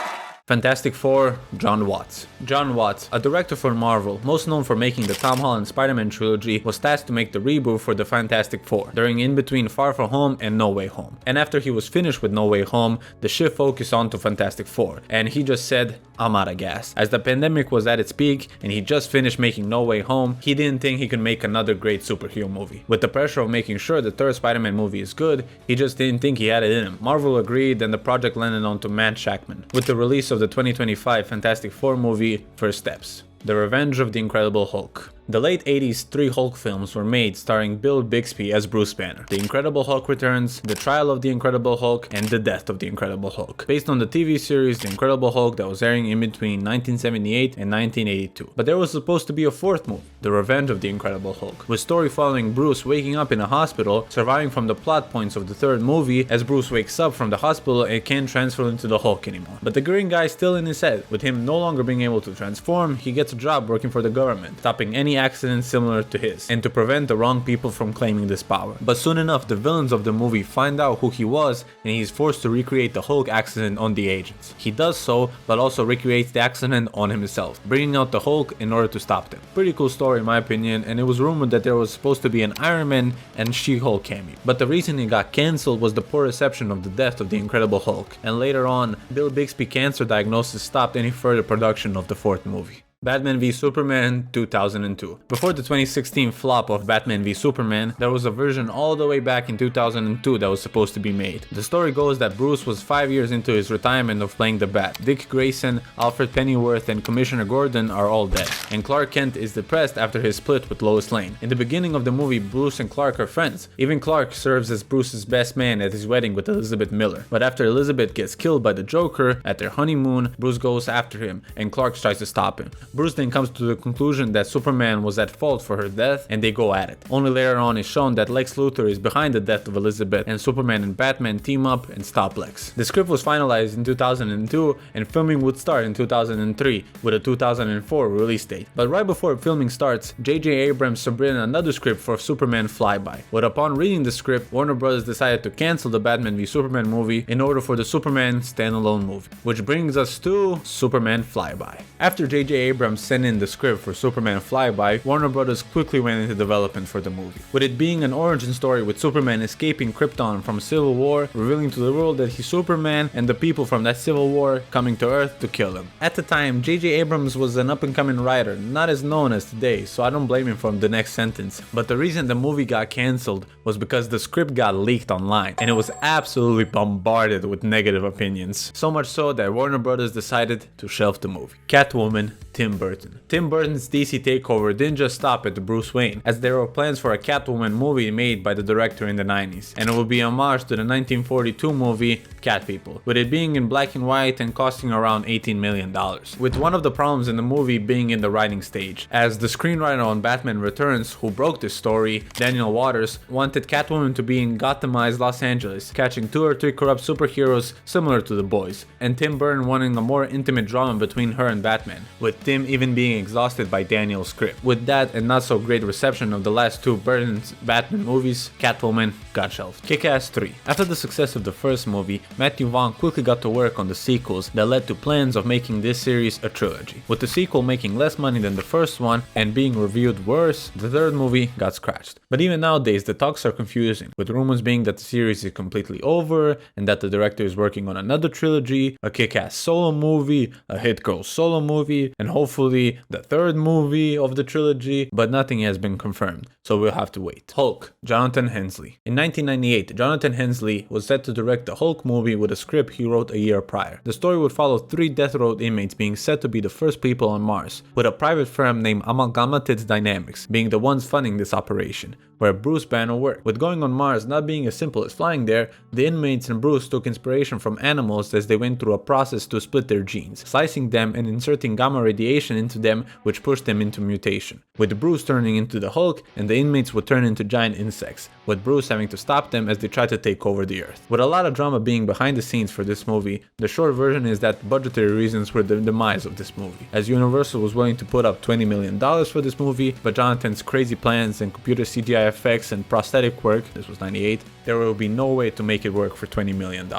Fantastic Four, John Watts. John Watts, a director for Marvel, most known for making the Tom Holland Spider-Man trilogy, was tasked to make the reboot for the Fantastic Four, during in between Far From Home and No Way Home. And after he was finished with No Way Home, the shift focused on to Fantastic Four, and he just said, I'm out of gas. As the pandemic was at its peak, and he just finished making No Way Home, he didn't think he could make another great superhero movie. With the pressure of making sure the third Spider-Man movie is good, he just didn't think he had it in him. Marvel agreed, and the project landed on to Matt Shakman, with the release of the 2025 Fantastic Four movie, First Steps. The Revenge of the Incredible Hulk. The late 80s 3 Hulk films were made starring Bill Bixby as Bruce Banner. The Incredible Hulk Returns, The Trial of the Incredible Hulk, and The Death of the Incredible Hulk, based on the TV series The Incredible Hulk that was airing in between 1978 and 1982. But there was supposed to be a 4th movie, The Revenge of the Incredible Hulk, with story following Bruce waking up in a hospital, surviving from the plot points of the 3rd movie as Bruce wakes up from the hospital and can't transfer into the Hulk anymore. But the green guy's still in his head. With him no longer being able to transform, he gets a job working for the government, stopping any accident similar to his, and to prevent the wrong people from claiming this power. But soon enough, the villains of the movie find out who he was, and he's forced to recreate the Hulk accident on the agents. He does so, but also recreates the accident on himself, bringing out the Hulk in order to stop them. Pretty cool story in my opinion, and it was rumored that there was supposed to be an Iron Man and She-Hulk cameo. But the reason it got cancelled was the poor reception of the death of the Incredible Hulk, and later on, Bill Bixby's cancer diagnosis stopped any further production of the 4th movie. Batman v Superman 2002. Before the 2016 flop of Batman v Superman, there was a version all the way back in 2002 that was supposed to be made. The story goes that Bruce was 5 years into his retirement of playing the Bat. Dick Grayson, Alfred Pennyworth, and Commissioner Gordon are all dead, and Clark Kent is depressed after his split with Lois Lane. In the beginning of the movie, Bruce and Clark are friends. Even Clark serves as Bruce's best man at his wedding with Elizabeth Miller. But after Elizabeth gets killed by the Joker at their honeymoon, Bruce goes after him, and Clark tries to stop him. Bruce then comes to the conclusion that Superman was at fault for her death, and they go at it. Only later on is shown that Lex Luthor is behind the death of Elizabeth, and Superman and Batman team up and stop Lex. The script was finalized in 2002, and filming would start in 2003, with a 2004 release date. But right before filming starts, J.J. Abrams submitted another script for Superman Flyby. But upon reading the script, Warner Bros. Decided to cancel the Batman v Superman movie in order for the Superman standalone movie. Which brings us to Superman Flyby. After J.J. Abrams sent in the script for Superman Flyby, Warner Bros. Quickly went into development for the movie, with it being an origin story with Superman escaping Krypton from Civil War, revealing to the world that he's Superman, and the people from that Civil War coming to Earth to kill him. At the time, J.J. Abrams was an up-and-coming writer, not as known as today, so I don't blame him for the next sentence. But the reason the movie got cancelled was because the script got leaked online, and it was absolutely bombarded with negative opinions. So much so that Warner Bros. Decided to shelve the movie. Catwoman, Tim Burton. Tim Burton's DC takeover didn't just stop at the Bruce Wayne, as there were plans for a Catwoman movie made by the director in the 90s, and it would be a homage to the 1942 movie Cat People, with it being in black and white and costing around $18 million. With one of the problems in the movie being in the writing stage, as the screenwriter on Batman Returns, who broke this story, Daniel Waters, wanted Catwoman to be in Gothamized Los Angeles, catching 2 or 3 corrupt superheroes similar to the boys, and Tim Burton wanting a more intimate drama between her and Batman, with Tim him even being exhausted by Daniel's script. With that and not so great reception of the last two Burton's Batman movies, Catwoman got shelved. Kick-Ass 3. After the success of the first movie, Matthew Vaughn quickly got to work on the sequels that led to plans of making this series a trilogy. With the sequel making less money than the first one and being reviewed worse, the third movie got scratched. But even nowadays, the talks are confusing, with rumors being that the series is completely over and that the director is working on another trilogy, a Kick-Ass solo movie, a Hit Girl solo movie, and hopefully the third movie of the trilogy, but nothing has been confirmed, so we'll have to wait. Hulk, Jonathan Hensleigh. In 1998, Jonathan Hensleigh was set to direct the Hulk movie with a script he wrote a year prior. The story would follow 3 death row inmates being set to be the first people on Mars, with a private firm named Amalgamated Dynamics being the ones funding this operation, where Bruce Banner worked. With going on Mars not being as simple as flying there, the inmates and Bruce took inspiration from animals as they went through a process to split their genes, slicing them and inserting gamma radiation into them, which pushed them into mutation, with Bruce turning into the Hulk and the inmates would turn into giant insects, with Bruce having to stop them as they try to take over the Earth. With a lot of drama being behind the scenes for this movie, the short version is that budgetary reasons were the demise of this movie, as Universal was willing to put up $20 million for this movie, but Jonathan's crazy plans and computer CGI effects and prosthetic work, this was 98, there will be no way to make it work for $20 million.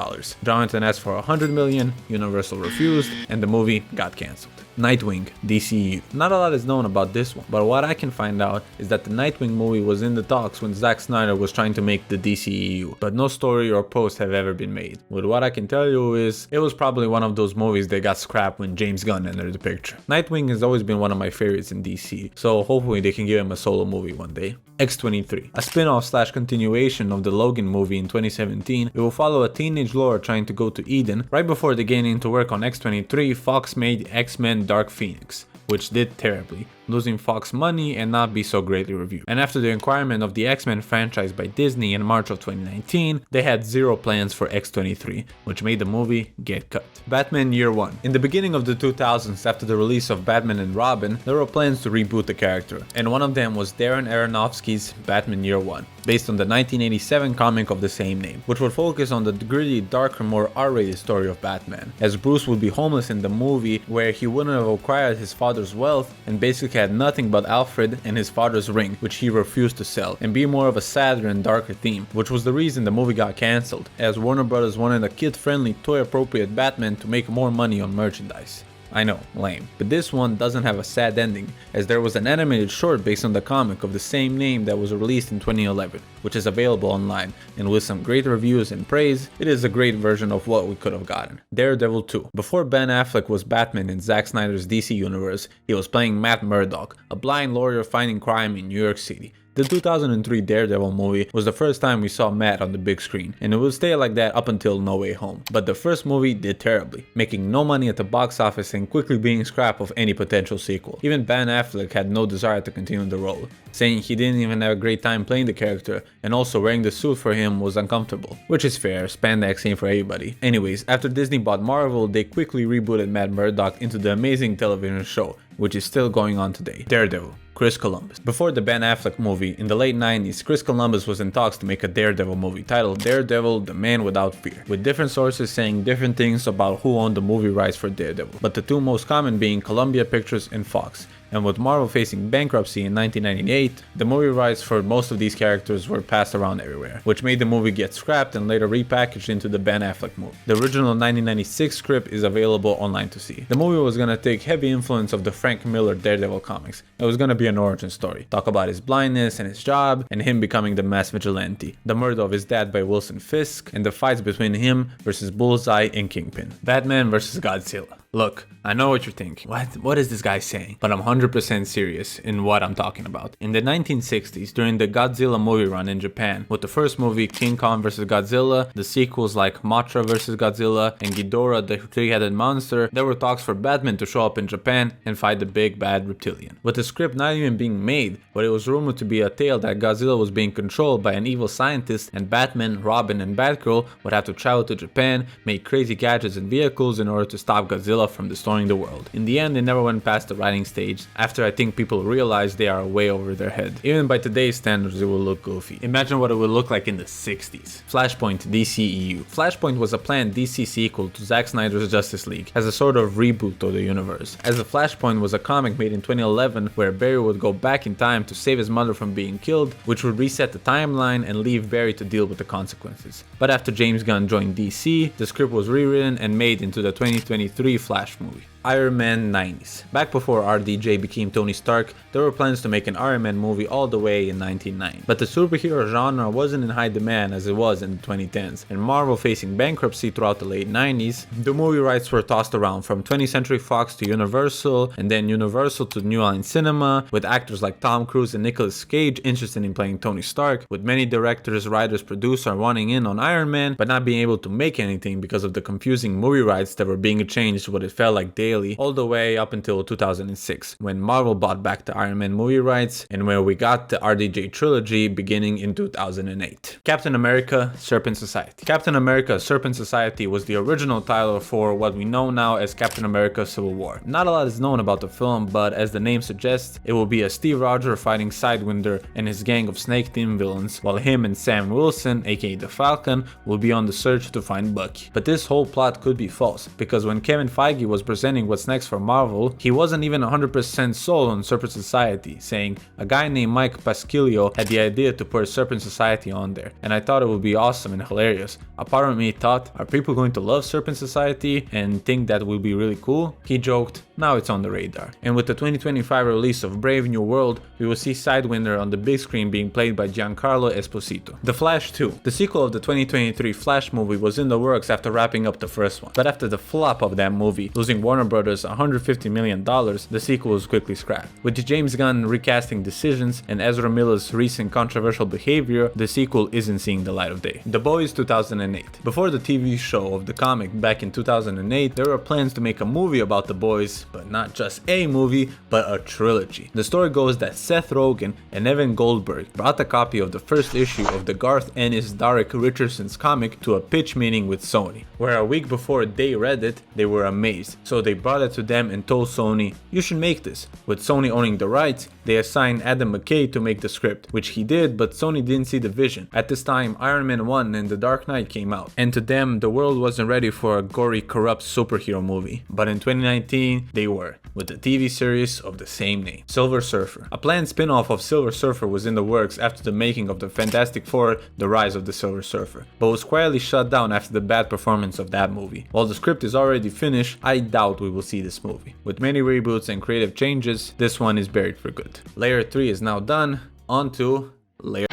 Jonathan asked for $100 million, Universal refused, and the movie got cancelled. Nightwing, DCEU. Not a lot is known about this one, but what I can find out is that the Nightwing movie was in the talks when Zack Snyder was trying to make the DCEU, but no story or post have ever been made. But what I can tell you is, it was probably one of those movies that got scrapped when James Gunn entered the picture. Nightwing has always been one of my favorites in DC, so hopefully they can give him a solo movie one day. X-23. A spin-off / continuation of the Logan movie in 2017, it will follow a teenage Laura trying to go to Eden. Right before they get into work on X-23, Fox made X-Men Dark Phoenix, which did terribly, losing Fox money and not be so greatly reviewed. And after the acquirement of the X-Men franchise by Disney in March of 2019, they had zero plans for X-23, which made the movie get cut. Batman Year One. In the beginning of the 2000s, after the release of Batman and Robin, there were plans to reboot the character, and one of them was Darren Aronofsky's Batman Year One, based on the 1987 comic of the same name, which would focus on the gritty, darker, more R-rated story of Batman, as Bruce would be homeless in the movie, where he wouldn't have acquired his father's wealth and basically had nothing but Alfred and his father's ring, which he refused to sell, and be more of a sadder and darker theme, which was the reason the movie got cancelled, as Warner Bros. Wanted a kid-friendly, toy-appropriate Batman to make more money on merchandise. I know, lame. But this one doesn't have a sad ending, as there was an animated short based on the comic of the same name that was released in 2011, which is available online, and with some great reviews and praise, it is a great version of what we could have gotten. Daredevil 2. Before Ben Affleck was Batman in Zack Snyder's DC universe, he was playing Matt Murdock, a blind lawyer fighting crime in New York City. The 2003 Daredevil movie was the first time we saw Matt on the big screen, and it would stay like that up until No Way Home. But the first movie did terribly, making no money at the box office and quickly being scrapped of any potential sequel. Even Ben Affleck had no desire to continue the role, saying he didn't even have a great time playing the character, and also wearing the suit for him was uncomfortable. Which is fair, spandex ain't for everybody. Anyways, after Disney bought Marvel, they quickly rebooted Matt Murdock into the amazing television show, which is still going on today. Daredevil. Chris Columbus. Before the Ben Affleck movie, in the late 90s, Chris Columbus was in talks to make a Daredevil movie titled Daredevil, The Man Without Fear, with different sources saying different things about who owned the movie rights for Daredevil, but the two most common being Columbia Pictures and Fox. And with Marvel facing bankruptcy in 1998, the movie rights for most of these characters were passed around everywhere, which made the movie get scrapped and later repackaged into the Ben Affleck movie. The original 1996 script is available online to see. The movie was gonna take heavy influence of the Frank Miller Daredevil comics. It was gonna be an origin story, talk about his blindness and his job, and him becoming the mass vigilante, the murder of his dad by Wilson Fisk, and the fights between him versus Bullseye and Kingpin. Batman vs. Godzilla. Look, I know what you're thinking. What is this guy saying? But I'm 100% serious in what I'm talking about. In the 1960s, during the Godzilla movie run in Japan, with the first movie King Kong vs. Godzilla, the sequels like Mothra vs. Godzilla, and Ghidorah the three-headed monster, there were talks for Batman to show up in Japan and fight the big bad reptilian. With the script not even being made, but it was rumored to be a tale that Godzilla was being controlled by an evil scientist, and Batman, Robin, and Batgirl would have to travel to Japan, make crazy gadgets and vehicles in order to stop Godzilla Godzilla from destroying the world. In the end, they never went past the writing stage, after I think people realized they are way over their head. Even by today's standards, it will look goofy. Imagine what it would look like in the 60s. Flashpoint DCEU. Flashpoint was a planned DC sequel to Zack Snyder's Justice League, as a sort of reboot of the universe. As the Flashpoint was a comic made in 2011 where Barry would go back in time to save his mother from being killed, which would reset the timeline and leave Barry to deal with the consequences. But after James Gunn joined DC, the script was rewritten and made into the 2023 Flash movie. Iron Man 90s. Back before RDJ became Tony Stark, there were plans to make an Iron Man movie all the way in 1990. But the superhero genre wasn't in high demand as it was in the 2010s, and Marvel facing bankruptcy throughout the late 90s, the movie rights were tossed around from 20th Century Fox to Universal, and then Universal to New Line Cinema, with actors like Tom Cruise and Nicolas Cage interested in playing Tony Stark, with many directors, writers, producers wanting in on Iron Man, but not being able to make anything because of the confusing movie rights that were being changed what it felt like daily, all the way up until 2006, when Marvel bought back the Iron Man movie rights, and where we got the RDJ trilogy beginning in 2008. Captain America Serpent Society. Captain America Serpent Society was the original title for what we know now as Captain America Civil War. Not a lot is known about the film, but as the name suggests, it will be a Steve Rogers fighting Sidewinder and his gang of Snake Team villains, while him and Sam Wilson, aka the Falcon, will be on the search to find Bucky. But this whole plot could be false, because when Kevin Feige was presenting what's next for Marvel, he wasn't even 100% sold on Serpent Society, saying a guy named Mike Pasquillo had the idea to put Serpent Society on there, and I thought it would be awesome and hilarious. A part of me thought, are people going to love Serpent Society and think that will be really cool? He joked, now it's on the radar. And with the 2025 release of Brave New World, we will see Sidewinder on the big screen being played by Giancarlo Esposito. The Flash 2. The sequel of the 2023 Flash movie was in the works after wrapping up the first one, but after the flop of that movie, losing Warner Brothers $150 million, the sequel was quickly scrapped. With James Gunn recasting decisions and Ezra Miller's recent controversial behavior, the sequel isn't seeing the light of day. The Boys 2008. Before the TV show of the comic back in 2008, there were plans to make a movie about the boys, but not just a movie, but a trilogy. The story goes that Seth Rogen and Evan Goldberg brought a copy of the first issue of the Garth Ennis Derek Richardson's comic to a pitch meeting with Sony, where a week before they read it, they were amazed. So they brought it to them and told Sony, you should make this. With Sony owning the rights, they assigned Adam McKay to make the script, which he did, but Sony didn't see the vision. At this time, Iron Man 1 and The Dark Knight came out, and to them, the world wasn't ready for a gory, corrupt superhero movie. But in 2019, they were, with the TV series of the same name, Silver Surfer. A planned spin-off of Silver Surfer was in the works after the making of the Fantastic Four, The Rise of the Silver Surfer, but was quietly shut down after the bad performance of that movie. While the script is already finished, I doubt we will see this movie. With many reboots and creative changes, this one is buried for good. Layer 3 is now done, on to Layer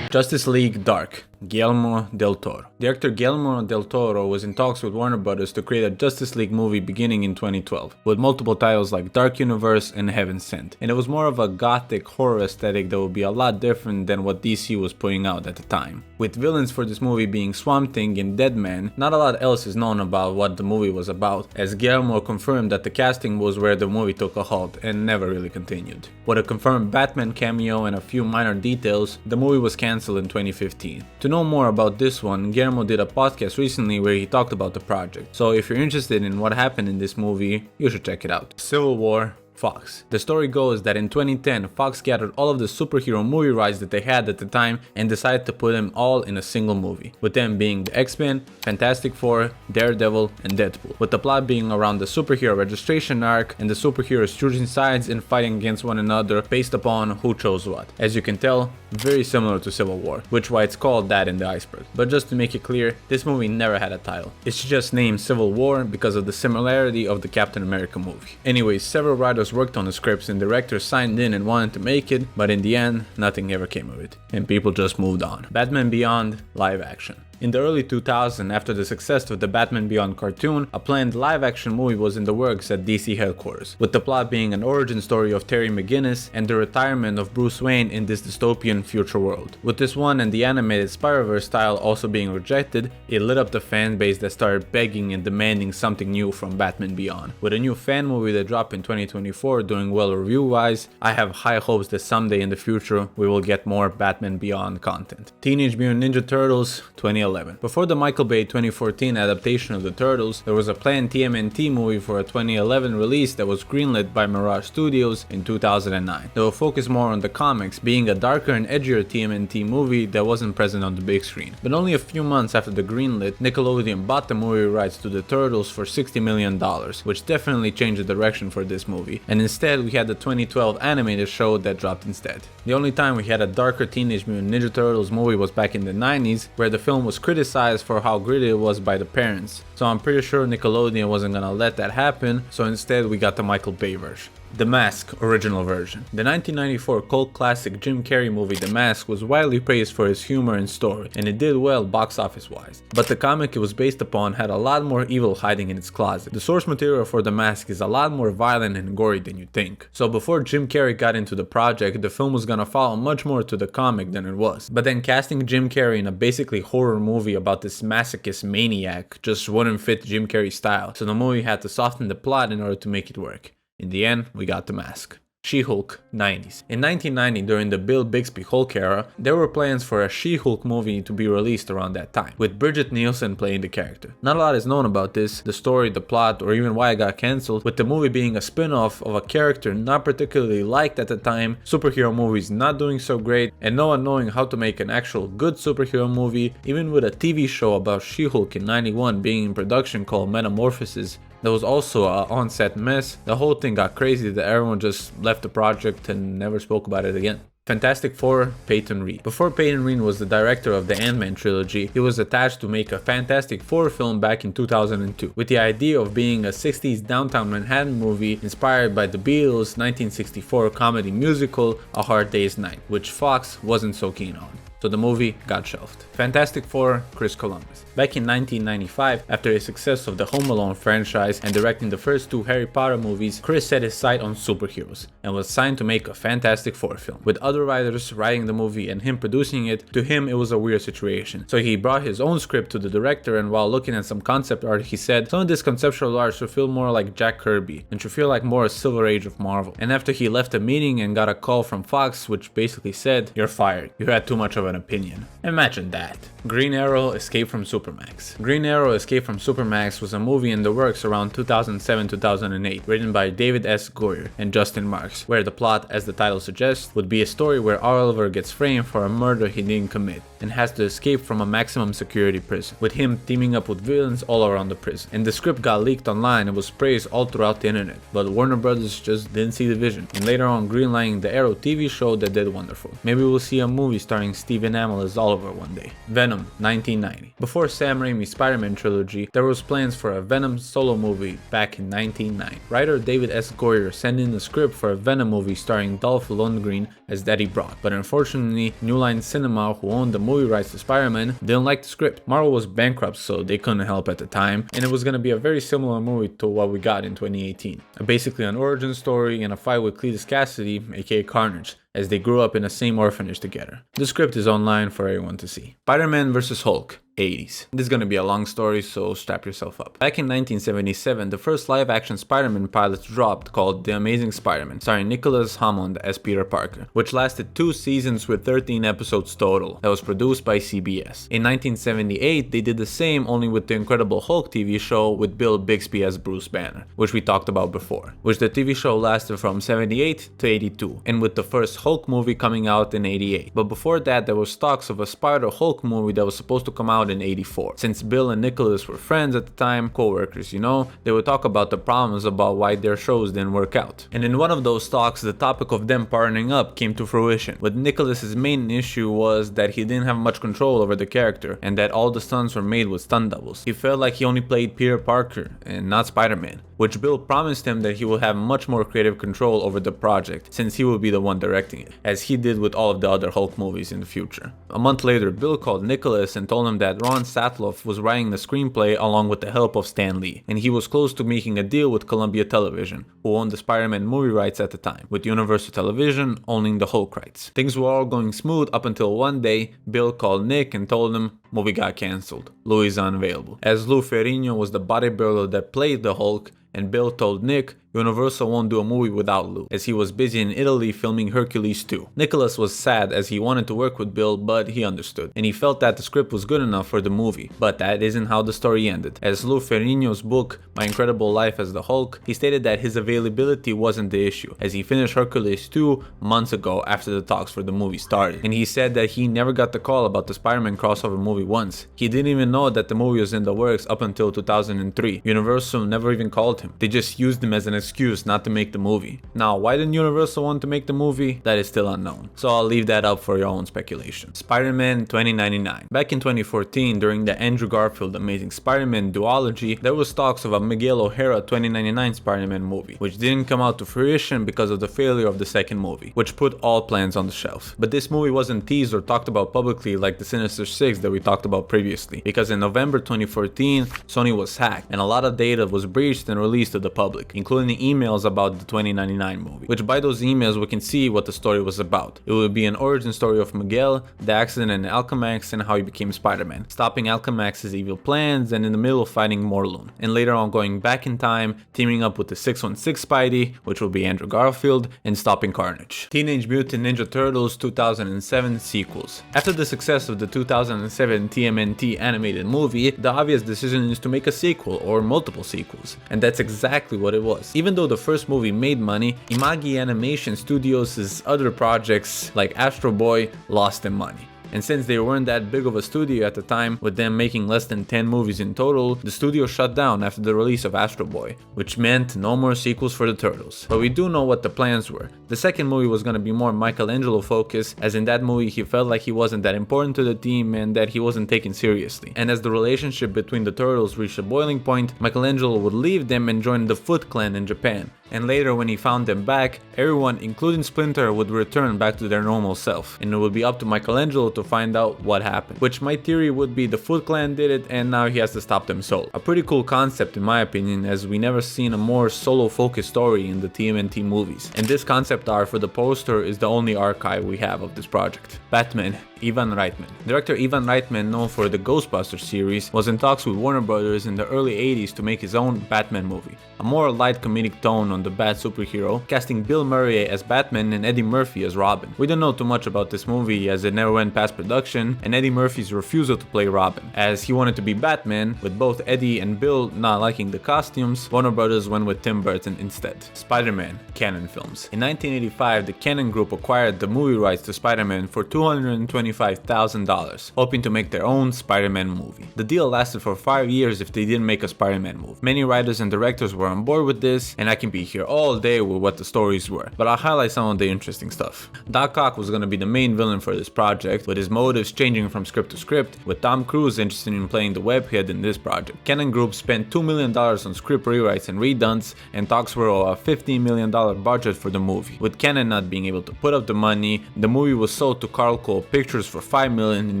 Justice League Dark. Guillermo del Toro. Director Guillermo del Toro was in talks with Warner Brothers to create a Justice League movie beginning in 2012, with multiple titles like Dark Universe and Heaven Sent, and it was more of a gothic horror aesthetic that would be a lot different than what DC was putting out at the time. With villains for this movie being Swamp Thing and Deadman, not a lot else is known about what the movie was about, as Guillermo confirmed that the casting was where the movie took a halt and never really continued. With a confirmed Batman cameo and a few minor details, the movie was cancelled in 2015. To know more about this one, Guillermo did a podcast recently where he talked about the project, so if you're interested in what happened in this movie, you should check it out. Civil War Fox. The story goes that in 2010, Fox gathered all of the superhero movie rights that they had at the time and decided to put them all in a single movie, with them being the X-Men, Fantastic Four, Daredevil, and Deadpool, with the plot being around the superhero registration arc and the superheroes choosing sides and fighting against one another based upon who chose what. As you can tell, very similar to Civil War, which why it's called that in the Iceberg. But just to make it clear, this movie never had a title. It's just named Civil War because of the similarity of the Captain America movie. Anyways, several writers worked on the scripts and directors signed in and wanted to make it, but in the end, nothing ever came of it, and people just moved on. Batman Beyond live action. In the early 2000s, after the success of the Batman Beyond cartoon, a planned live-action movie was in the works at DC headquarters, with the plot being an origin story of Terry McGinnis and the retirement of Bruce Wayne in this dystopian future world. With this one and the animated Spider-Verse style also being rejected, it lit up the fan base that started begging and demanding something new from Batman Beyond. With a new fan movie that dropped in 2024 doing well review-wise, I have high hopes that someday in the future we will get more Batman Beyond content. Teenage Mutant Ninja Turtles 2011. Before the Michael Bay 2014 adaptation of the Turtles, there was a planned TMNT movie for a 2011 release that was greenlit by Mirage Studios in 2009. They will focus more on the comics, being a darker and edgier TMNT movie that wasn't present on the big screen. But only a few months after the greenlit, Nickelodeon bought the movie rights to the Turtles for $60 million, which definitely changed the direction for this movie, and instead we had the 2012 animated show that dropped instead. The only time we had a darker Teenage Mutant Ninja Turtles movie was back in the 90s, where the film was criticized for how gritty it was by the parents, so I'm pretty sure Nickelodeon wasn't gonna let that happen, so instead we got the Michael Bay version. The Mask original version. The 1994 cult classic Jim Carrey movie The Mask was widely praised for its humor and story, and it did well box office wise. But the comic it was based upon had a lot more evil hiding in its closet. The source material for The Mask is a lot more violent and gory than you think. So before Jim Carrey got into the project, the film was gonna follow much more to the comic than it was. But then casting Jim Carrey in a basically horror movie about this masochist maniac just wouldn't fit Jim Carrey's style, so the movie had to soften the plot in order to make it work. In the end, we got The Mask. She-Hulk 90s. In 1990, during the Bill Bixby Hulk era, there were plans for a She-Hulk movie to be released around that time, with Bridget Nielsen playing the character. Not a lot is known about this, the story, the plot, or even why it got cancelled, with the movie being a spin-off of a character not particularly liked at the time, superhero movies not doing so great, and no one knowing how to make an actual good superhero movie, even with a TV show about She-Hulk in 91 being in production called Metamorphosis. There was also an on-set mess. The whole thing got crazy that everyone just left the project and never spoke about it again. Fantastic Four, Peyton Reed. Before Peyton Reed was the director of the Ant-Man trilogy, he was attached to make a Fantastic Four film back in 2002, with the idea of being a 60s downtown Manhattan movie inspired by the Beatles' 1964 comedy musical A Hard Day's Night, which Fox wasn't so keen on. So the movie got shelved. Fantastic Four, Chris Columbus. Back in 1995, after the success of the Home Alone franchise and directing the first two Harry Potter movies, Chris set his sight on superheroes and was signed to make a Fantastic Four film. With other writers writing the movie and him producing it, to him it was a weird situation. So he brought his own script to the director, and while looking at some concept art, he said, "Some of this conceptual art should feel more like Jack Kirby and should feel like more a Silver Age of Marvel." And after he left the meeting and got a call from Fox, which basically said, "You're fired. You had too much of an opinion." Imagine that. Green Arrow Escape from Supermax. Green Arrow Escape from Supermax was a movie in the works around 2007-2008, written by David S. Goyer and Justin Marks, where the plot, as the title suggests, would be a story where Oliver gets framed for a murder he didn't commit and has to escape from a maximum security prison, with him teaming up with villains all around the prison. And the script got leaked online and was praised all throughout the internet, but Warner Brothers just didn't see the vision, and later on greenlighting the Arrow TV show that did wonderful. Maybe we'll see a movie starring Stephen Amell as Oliver one day. Venom 1990. Before Sam Raimi's Spider-Man trilogy, there was plans for a Venom solo movie back in 1990. Writer David S. Goyer sent in the script for a Venom movie starring Dolph Lundgren as Daddy Brock, but unfortunately New Line Cinema, who owned the movie rights to Spider-Man, didn't like the script. Marvel was bankrupt, so they couldn't help at the time, and it was gonna be a very similar movie to what we got in 2018. Basically an origin story and a fight with Cletus Cassidy, aka Carnage, as they grew up in the same orphanage together. The script is online for everyone to see. Spider-Man vs. Hulk 80s. This is gonna be a long story, so strap yourself up. Back in 1977, the first live-action Spider-Man pilot dropped called The Amazing Spider-Man, starring Nicholas Hammond as Peter Parker, which lasted 2 seasons with 13 episodes total, that was produced by CBS. In 1978, they did the same, only with the Incredible Hulk TV show with Bill Bixby as Bruce Banner, which we talked about before, which the TV show lasted from 78 to 82, and with the first Hulk movie coming out in 88. But before that, there was talks of a Spider-Hulk movie that was supposed to come out in 84. Since Bill and Nicholas were friends at the time, co-workers, you know, they would talk about the problems about why their shows didn't work out. And in one of those talks, the topic of them partnering up came to fruition. With Nicholas's main issue was that he didn't have much control over the character and that all the stunts were made with stunt doubles. He felt like he only played Peter Parker and not Spider-Man. which Bill promised him that he will have much more creative control over the project since he will be the one directing it, as he did with all of the other Hulk movies in the future. A month later, Bill called Nicholas and told him that Ron Satloff was writing the screenplay along with the help of Stan Lee, and he was close to making a deal with Columbia Television, who owned the Spider-Man movie rights at the time, with Universal Television owning the Hulk rights. Things were all going smooth up until one day, Bill called Nick and told him movie got cancelled. Lou is unavailable. As Lou Ferrigno was the bodybuilder that played the Hulk, and Bill told Nick Universal won't do a movie without Lou, as he was busy in Italy filming Hercules 2. Nicholas was sad as he wanted to work with Bill, but he understood, and he felt that the script was good enough for the movie. But that isn't how the story ended. As Lou Ferrigno's book, My Incredible Life as the Hulk, he stated that his availability wasn't the issue, as he finished Hercules 2 months ago after the talks for the movie started. And he said that he never got the call about the Spider-Man crossover movie once. He didn't even know that the movie was in the works up until 2003. Universal never even called him. They just used him as an excuse not to make the movie. Now, why didn't Universal want to make the movie? That is still unknown. So I'll leave that up for your own speculation. Spider-Man 2099. Back in 2014, during the Andrew Garfield Amazing Spider-Man duology, there was talks of a Miguel O'Hara 2099 Spider-Man movie, which didn't come out to fruition because of the failure of the second movie, which put all plans on the shelf. But this movie wasn't teased or talked about publicly like the Sinister Six that we talked about previously, because in November 2014, Sony was hacked and a lot of data was breached and released to the public, including emails about the 2099 movie, which by those emails we can see what the story was about. It would be an origin story of Miguel, the accident in Alchemax, and how he became Spider-Man, stopping Alchemax's evil plans and in the middle fighting Morlun, and later on going back in time, teaming up with the 616 Spidey, which will be Andrew Garfield, and stopping Carnage. Teenage Mutant Ninja Turtles 2007 sequels. After the success of the 2007 TMNT animated movie, the obvious decision is to make a sequel or multiple sequels, and that's exactly what it was. Even though the first movie made money, Imagi Animation Studios' other projects like Astro Boy lost them money. And since they weren't that big of a studio at the time, with them making less than 10 movies in total, the studio shut down after the release of Astro Boy, which meant no more sequels for the Turtles. But we do know what the plans were. The second movie was gonna be more Michelangelo focused, as in that movie he felt like he wasn't that important to the team and that he wasn't taken seriously. And as the relationship between the Turtles reached a boiling point, Michelangelo would leave them and join the Foot Clan in Japan. And later when he found them back, everyone, including Splinter, would return back to their normal self, and it would be up to Michelangelo to find out what happened. Which my theory would be the Foot Clan did it and now he has to stop them solo. A pretty cool concept in my opinion, as we never seen a more solo focused story in the TMNT movies. And this concept art for the poster is the only archive we have of this project. Batman, Ivan Reitman. Director Ivan Reitman, known for the Ghostbusters series, was in talks with Warner Brothers in the early 80s to make his own Batman movie. A more light comedic tone on the bad superhero, casting Bill Murray as Batman and Eddie Murphy as Robin. We don't know too much about this movie as it never went past production, and Eddie Murphy's refusal to play Robin. As he wanted to be Batman, with both Eddie and Bill not liking the costumes, Warner Brothers went with Tim Burton instead. Spider-Man, Canon Films. In 1985, the Canon Group acquired the movie rights to Spider-Man for $225,000, hoping to make their own Spider-Man movie. The deal lasted for 5 years if they didn't make a Spider-Man movie. Many writers and directors were on board with this, and I can be here all day with what the stories were, but I'll highlight some of the interesting stuff. Doc Ock was going to be the main villain for this project, with his motives changing from script to script, with Tom Cruise interested in playing the Webhead in this project. Canon Group spent $2 million on script rewrites and redone, and talks were of a $15 million budget for the movie. With Canon not being able to put up the money, the movie was sold to Carl Cole Pictures for $5 million in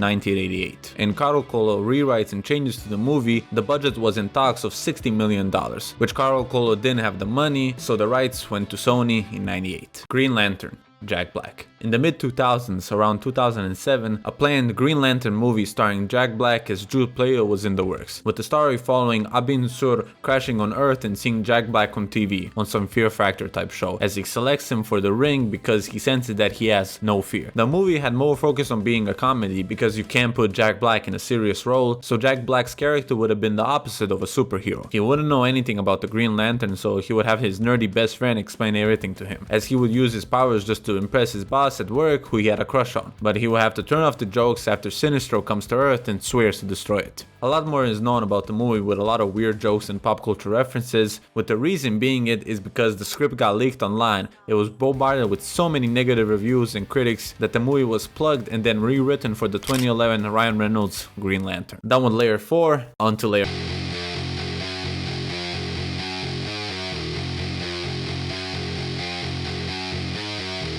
1988. In Carl Cole rewrites and changes to the movie, the budget was in talks of $60 million, which Carl Cole didn't have the money, so the rights went to Sony in 98. Green Lantern, Jack Black. In the mid-2000s, around 2007, a planned Green Lantern movie starring Jack Black as Jude Playo was in the works, with the story following Abin Sur crashing on Earth and seeing Jack Black on TV on some Fear Factor type show, as he selects him for the ring because he senses that he has no fear. The movie had more focus on being a comedy because you can't put Jack Black in a serious role, so Jack Black's character would have been the opposite of a superhero. He wouldn't know anything about the Green Lantern, so he would have his nerdy best friend explain everything to him, as he would use his powers just to impress his boss at work who he had a crush on, but he will have to turn off the jokes after Sinestro comes to Earth and swears to destroy it. A lot more is known about the movie with a lot of weird jokes and pop culture references, with the reason being it is because the script got leaked online. It was bombarded with so many negative reviews and critics that the movie was plugged and then rewritten for the 2011 Ryan Reynolds Green Lantern. Done with layer 4, on to layer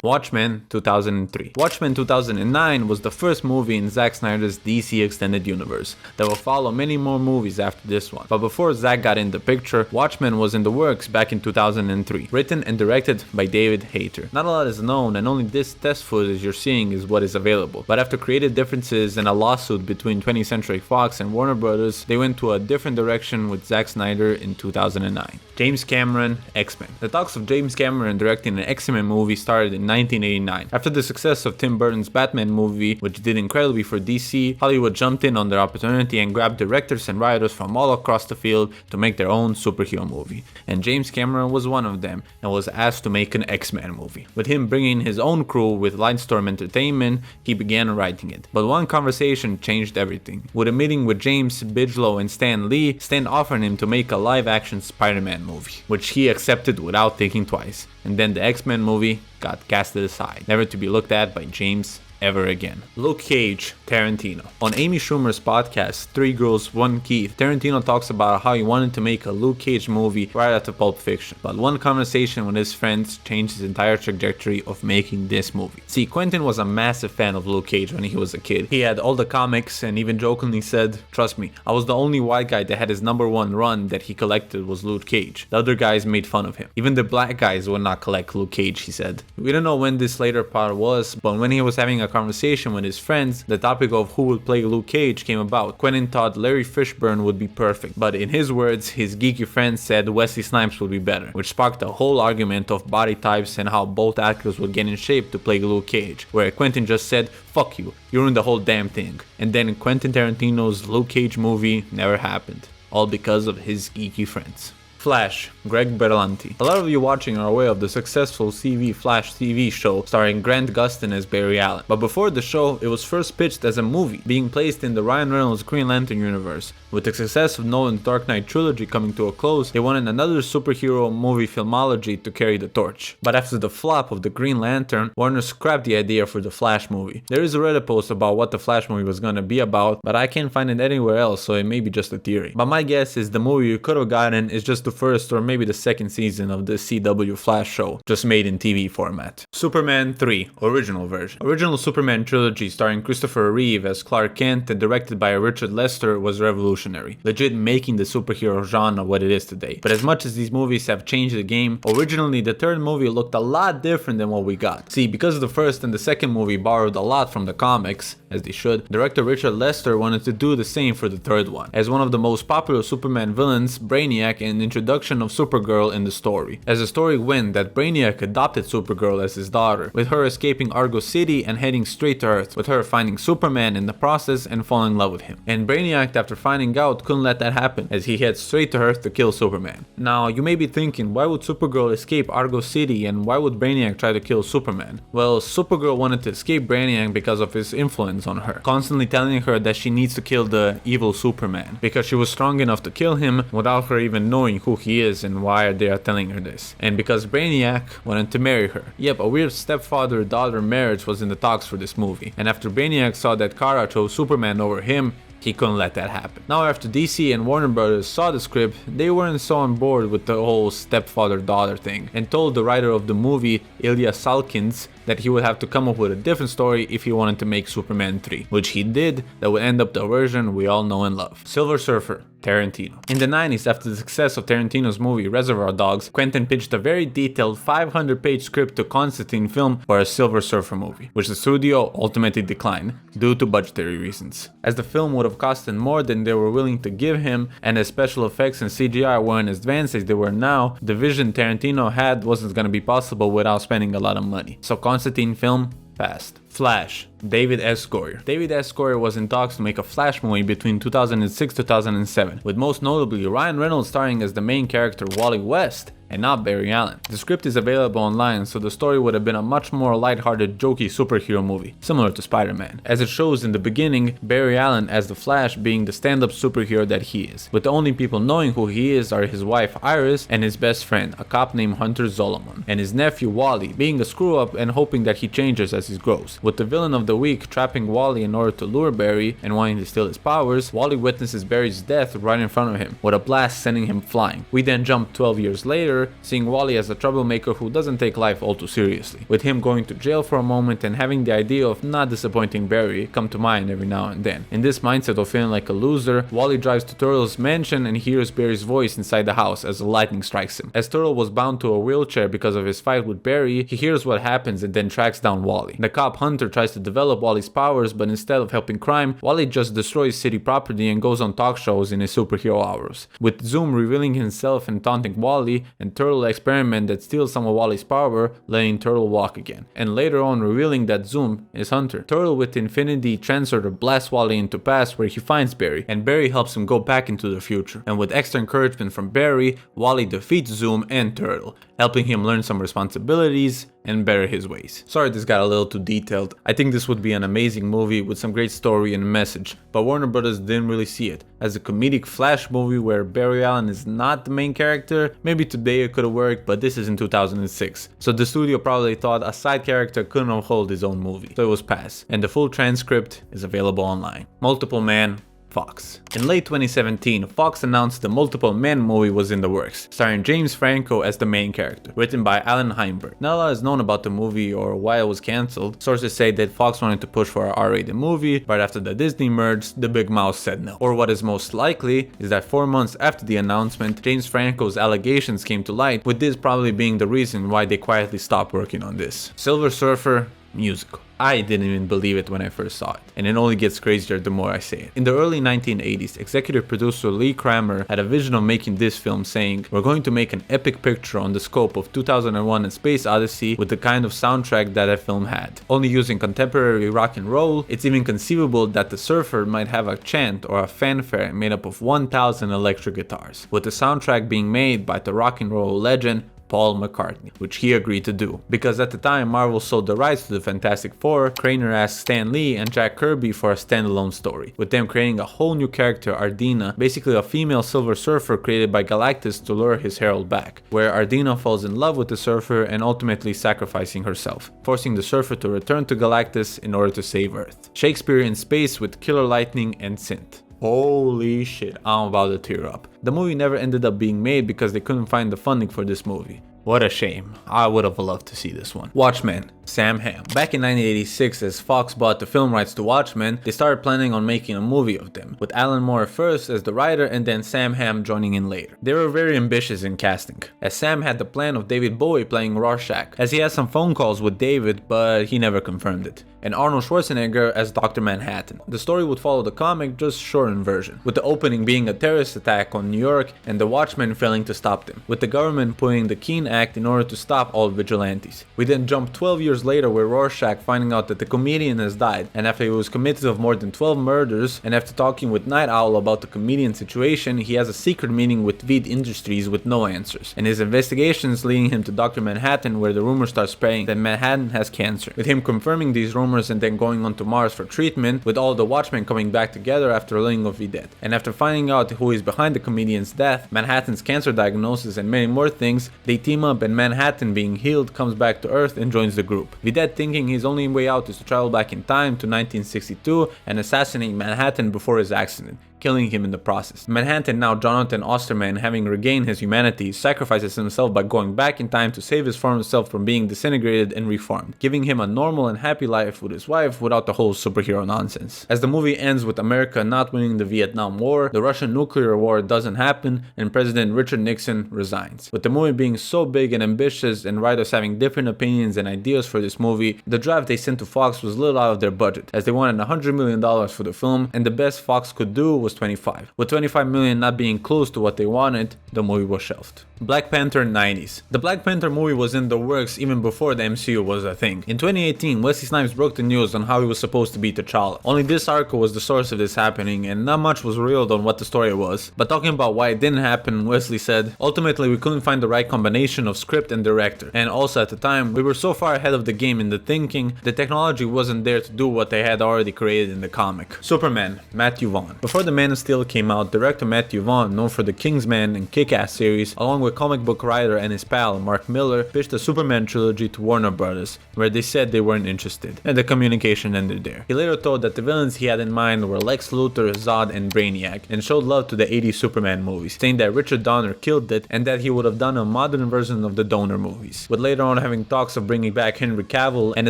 Watchmen 2003. Watchmen 2009 was the first movie in Zack Snyder's DC Extended Universe. There will follow many more movies after this one. But before Zack got in the picture, Watchmen was in the works back in 2003, written and directed by David Hayter. Not a lot is known, and only this test footage you're seeing is what is available. But after creative differences and a lawsuit between 20th Century Fox and Warner Brothers, they went to a different direction with Zack Snyder in 2009. James Cameron, X-Men. The talks of James Cameron directing an X-Men movie started in 1989. After the success of Tim Burton's Batman movie, which did incredibly for DC, Hollywood jumped in on their opportunity and grabbed directors and writers from all across the field to make their own superhero movie. And James Cameron was one of them and was asked to make an X-Men movie. With him bringing his own crew with Lightstorm Entertainment, he began writing it. But one conversation changed everything. With a meeting with James Bigelow and Stan Lee, Stan offered him to make a live-action Spider-Man movie, which he accepted without thinking twice. And then the X-Men movie got casted aside, never to be looked at by James ever again. Luke Cage, Tarantino. On Amy Schumer's podcast, 3 Girls, 1 Keith, Tarantino talks about how he wanted to make a Luke Cage movie right after Pulp Fiction. But one conversation with his friends changed his entire trajectory of making this movie. See, Quentin was a massive fan of Luke Cage when he was a kid. He had all the comics and even jokingly said, "Trust me, I was the only white guy that had his #1 run that he collected was Luke Cage. The other guys made fun of him. Even the black guys would not collect Luke Cage," he said. We don't know when this later part was, but when he was having a conversation with his friends, the topic of who would play Luke Cage came about. Quentin thought Larry Fishburne would be perfect, but in his words, his geeky friends said Wesley Snipes would be better, which sparked a whole argument of body types and how both actors would get in shape to play Luke Cage, where Quentin just said, "Fuck you, you ruined the whole damn thing." And then Quentin Tarantino's Luke Cage movie never happened, all because of his geeky friends. Flash, Greg Berlanti. A lot of you watching are aware of the successful Flash TV show starring Grant Gustin as Barry Allen. But before the show, it was first pitched as a movie, being placed in the Ryan Reynolds Green Lantern universe. With the success of Nolan's Dark Knight trilogy coming to a close, they wanted another superhero movie filmology to carry the torch. But after the flop of the Green Lantern, Warner scrapped the idea for the Flash movie. There is a Reddit post about what the Flash movie was gonna be about, but I can't find it anywhere else, so it may be just a theory. But my guess is the movie you could have gotten is just the first or maybe the second season of the CW Flash show, just made in TV format. Superman 3, original version. Original Superman trilogy starring Christopher Reeve as Clark Kent and directed by Richard Lester was revolutionary, legit making the superhero genre what it is today. But as much as these movies have changed the game, originally the third movie looked a lot different than what we got. See, because the first and the second movie borrowed a lot from the comics, as they should, director Richard Lester wanted to do the same for the third one. As one of the most popular Superman villains, Brainiac, and introduction of Supergirl in the story. As the story went, that Brainiac adopted Supergirl as his daughter, with her escaping Argo City and heading straight to Earth, with her finding Superman in the process and falling in love with him. And Brainiac, after finding out, couldn't let that happen, as he heads straight to Earth to kill Superman. Now, you may be thinking, why would Supergirl escape Argo City and why would Brainiac try to kill Superman? Well, Supergirl wanted to escape Brainiac because of his influence on her, constantly telling her that she needs to kill the evil Superman, because she was strong enough to kill him without her even knowing who he is and why they are telling her this. And because Brainiac wanted to marry her. Yep, a weird stepfather-daughter marriage was in the talks for this movie, and after Brainiac saw that Kara chose Superman over him, he couldn't let that happen. Now after DC and Warner Brothers saw the script, they weren't so on board with the whole stepfather-daughter thing, and told the writer of the movie, Ilya Salkins, that he would have to come up with a different story if he wanted to make Superman 3, which he did. That would end up the version we all know and love. Silver Surfer, Tarantino. In the 90s, after the success of Tarantino's movie Reservoir Dogs, Quentin pitched a very detailed 500-page script to Constantine Film for a Silver Surfer movie, which the studio ultimately declined due to budgetary reasons. As the film would have costed more than they were willing to give him, and as special effects and CGI weren't as advanced as they were now, the vision Tarantino had wasn't going to be possible without spending a lot of money. So Constantine Film passed. Flash, David S. Goyer. David S. Goyer was in talks to make a Flash movie between 2006-2007, with most notably Ryan Reynolds starring as the main character Wally West, and not Barry Allen. The script is available online, so the story would have been a much more lighthearted, jokey superhero movie, similar to Spider-Man. As it shows in the beginning, Barry Allen as the Flash being the stand-up superhero that he is, with the only people knowing who he is are his wife Iris and his best friend, a cop named Hunter Zolomon, and his nephew Wally being a screw-up and hoping that he changes as he grows, With the villain of the week trapping Wally in order to lure Barry and wanting to steal his powers, Wally witnesses Barry's death right in front of him, with a blast sending him flying. We then jump 12 years later, seeing Wally as a troublemaker who doesn't take life all too seriously, with him going to jail for a moment and having the idea of not disappointing Barry come to mind every now and then. In this mindset of feeling like a loser, Wally drives to Turtle's mansion and hears Barry's voice inside the house as the lightning strikes him. As Turtle was bound to a wheelchair because of his fight with Barry, he hears what happens and then tracks down Wally. The cop Hunter tries to develop Wally's powers, but instead of helping crime, Wally just destroys city property and goes on talk shows in his superhero hours, with Zoom revealing himself and taunting Wally, and Turtle experiment that steals some of Wally's power, letting Turtle walk again, and later on revealing that Zoom is Hunter. Turtle with Infinity Translator blasts Wally into past where he finds Barry, and Barry helps him go back into the future, and with extra encouragement from Barry, Wally defeats Zoom and Turtle, helping him learn some responsibilities and better his ways. Sorry this got a little too detailed. I think this would be an amazing movie with some great story and message, but Warner Brothers didn't really see it. As a comedic flash movie where Barry Allen is not the main character, maybe today it could have worked, but this is in 2006. So the studio probably thought a side character couldn't hold his own movie, so it was passed, and the full transcript is available online. Multiple Man, Fox. In late 2017, Fox announced the Multiple Men movie was in the works, starring James Franco as the main character, written by Alan Heinberg. Not a lot is known about the movie or why it was cancelled. Sources say that Fox wanted to push for an R-rated movie, but after the Disney merge, the big mouth said no. Or what is most likely is that 4 months after the announcement, James Franco's allegations came to light, with this probably being the reason why they quietly stopped working on this. Silver Surfer musical. I didn't even believe it when I first saw it, and it only gets crazier the more I say it. In the early 1980s, executive producer Lee Kramer had a vision of making this film, saying, "We're going to make an epic picture on the scope of 2001: A Space Odyssey with the kind of soundtrack that film had. Only using contemporary rock and roll, it's even conceivable that the Surfer might have a chant or a fanfare made up of 1,000 electric guitars, with the soundtrack being made by the rock and roll legend Paul McCartney," which he agreed to do. Because at the time Marvel sold the rights to the Fantastic Four, Kramer asked Stan Lee and Jack Kirby for a standalone story, with them creating a whole new character, Ardina, basically a female Silver Surfer created by Galactus to lure his herald back, where Ardina falls in love with the Surfer and ultimately sacrificing herself, forcing the Surfer to return to Galactus in order to save Earth. Shakespeare in space with killer lightning and synth. Holy shit, I'm about to tear up. The movie never ended up being made because they couldn't find the funding for this movie. What a shame. I would have loved to see this one. Watchmen, Sam Hamm. Back in 1986, as Fox bought the film rights to Watchmen, they started planning on making a movie of them, with Alan Moore first as the writer and then Sam Hamm joining in later. They were very ambitious in casting, as Sam had the plan of David Bowie playing Rorschach, as he had some phone calls with David, but he never confirmed it, and Arnold Schwarzenegger as Dr. Manhattan. The story would follow the comic, just shortened version, with the opening being a terrorist attack on New York and the Watchmen failing to stop them, with the government putting the Keene Act in order to stop all vigilantes. We then jump 12 years later with Rorschach finding out that the comedian has died, and after he was convicted of more than 12 murders, and after talking with Night Owl about the comedian's situation, he has a secret meeting with Veed Industries with no answers, and his investigations leading him to Dr. Manhattan, where the rumors start spreading that Manhattan has cancer, with him confirming these rumors and then going on to Mars for treatment, with all the Watchmen coming back together after learning of Veed. And after finding out who is behind the comedian's death, Manhattan's cancer diagnosis and many more things, they team up, and Manhattan, being healed, comes back to Earth and joins the group. Veed, thinking his only way out is to travel back in time to 1962 and assassinate Manhattan before his accident, killing him in the process. Manhattan, now Jonathan Osterman, having regained his humanity, sacrifices himself by going back in time to save his former self from being disintegrated and reformed, giving him a normal and happy life with his wife without the whole superhero nonsense. As the movie ends with America not winning the Vietnam War, the Russian nuclear war doesn't happen, and President Richard Nixon resigns. With the movie being so big and ambitious and writers having different opinions and ideas for this movie, the draft they sent to Fox was little out of their budget, as they wanted $100 million for the film, and the best Fox could do was 25. With 25 million not being close to what they wanted, the movie was shelved. Black Panther 90s. The Black Panther movie was in the works even before the MCU was a thing. In 2018, Wesley Snipes broke the news on how he was supposed to be T'Challa. Only this article was the source of this happening, and not much was revealed on what the story was. But talking about why it didn't happen, Wesley said, "Ultimately, we couldn't find the right combination of script and director. And also at the time, we were so far ahead of the game in the thinking, the technology wasn't there to do what they had already created in the comic." Superman, Matthew Vaughn. Before the Man of Steel came out, director Matthew Vaughn, known for the Kingsman and Kick-Ass series, along with comic book writer and his pal Mark Miller, pitched a Superman trilogy to Warner Brothers, where they said they weren't interested, and the communication ended there. He later told that the villains he had in mind were Lex Luthor, Zod, and Brainiac, and showed love to the 80s Superman movies, saying that Richard Donner killed it and that he would have done a modern version of the Donner movies, with later on having talks of bringing back Henry Cavill and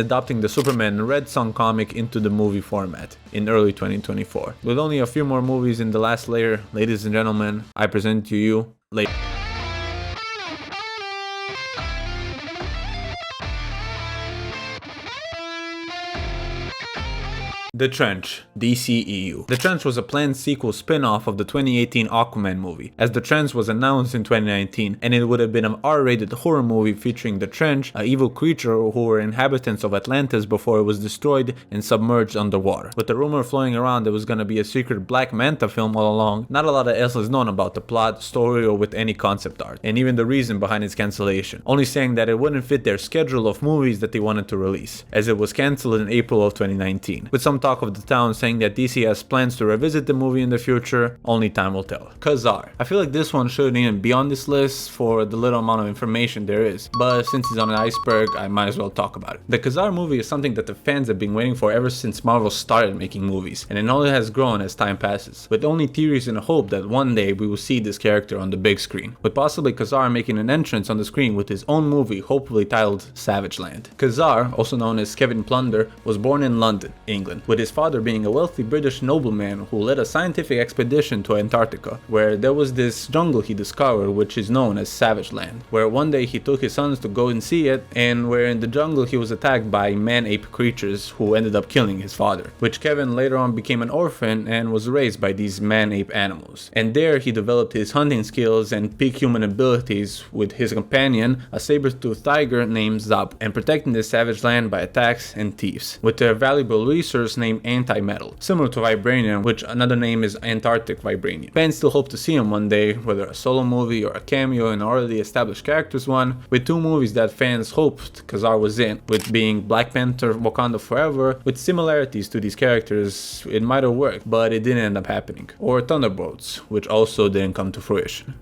adopting the Superman Red Son comic into the movie format in early 2024. With only a few more movies in the last layer, ladies and gentlemen, I present to you The Trench, DCEU. The Trench was a planned sequel spin-off of the 2018 Aquaman movie, as The Trench was announced in 2019, and it would have been an R-rated horror movie featuring The Trench, an evil creature who were inhabitants of Atlantis before it was destroyed and submerged underwater. With the rumor flowing around there was gonna be a secret Black Manta film all along, not a lot else is known about the plot, story, or with any concept art, and even the reason behind its cancellation, only saying that it wouldn't fit their schedule of movies that they wanted to release, as it was cancelled in April of 2019, with some talk of the town saying that DC has plans to revisit the movie in the future. Only time will tell. Khazar. I feel like this one shouldn't even be on this list for the little amount of information there is, but since it's on an Iceberg, I might as well talk about it. The Khazar movie is something that the fans have been waiting for ever since Marvel started making movies, and it only has grown as time passes, with only theories and hope that one day we will see this character on the big screen, with possibly Khazar making an entrance on the screen with his own movie, hopefully titled Savage Land. Khazar, also known as Kevin Plunder, was born in London, England, with his father being a wealthy British nobleman who led a scientific expedition to Antarctica, where there was this jungle he discovered which is known as Savage Land, where one day he took his sons to go and see it, and where in the jungle he was attacked by man-ape creatures who ended up killing his father, which Kevin later on became an orphan and was raised by these man-ape animals. And there he developed his hunting skills and peak human abilities with his companion, a saber-toothed tiger named Zab, and protecting the Savage Land by attacks and thieves, with their valuable resource named anti-metal, similar to vibranium, which another name is Antarctic vibranium. Fans still hope to see him one day, whether a solo movie or a cameo in an already established characters one, with two movies that fans hoped Khazar was in, with being Black Panther Wakanda Forever. With similarities to these characters, it might have worked, but it didn't end up happening. Or Thunderbolts, which also didn't come to fruition.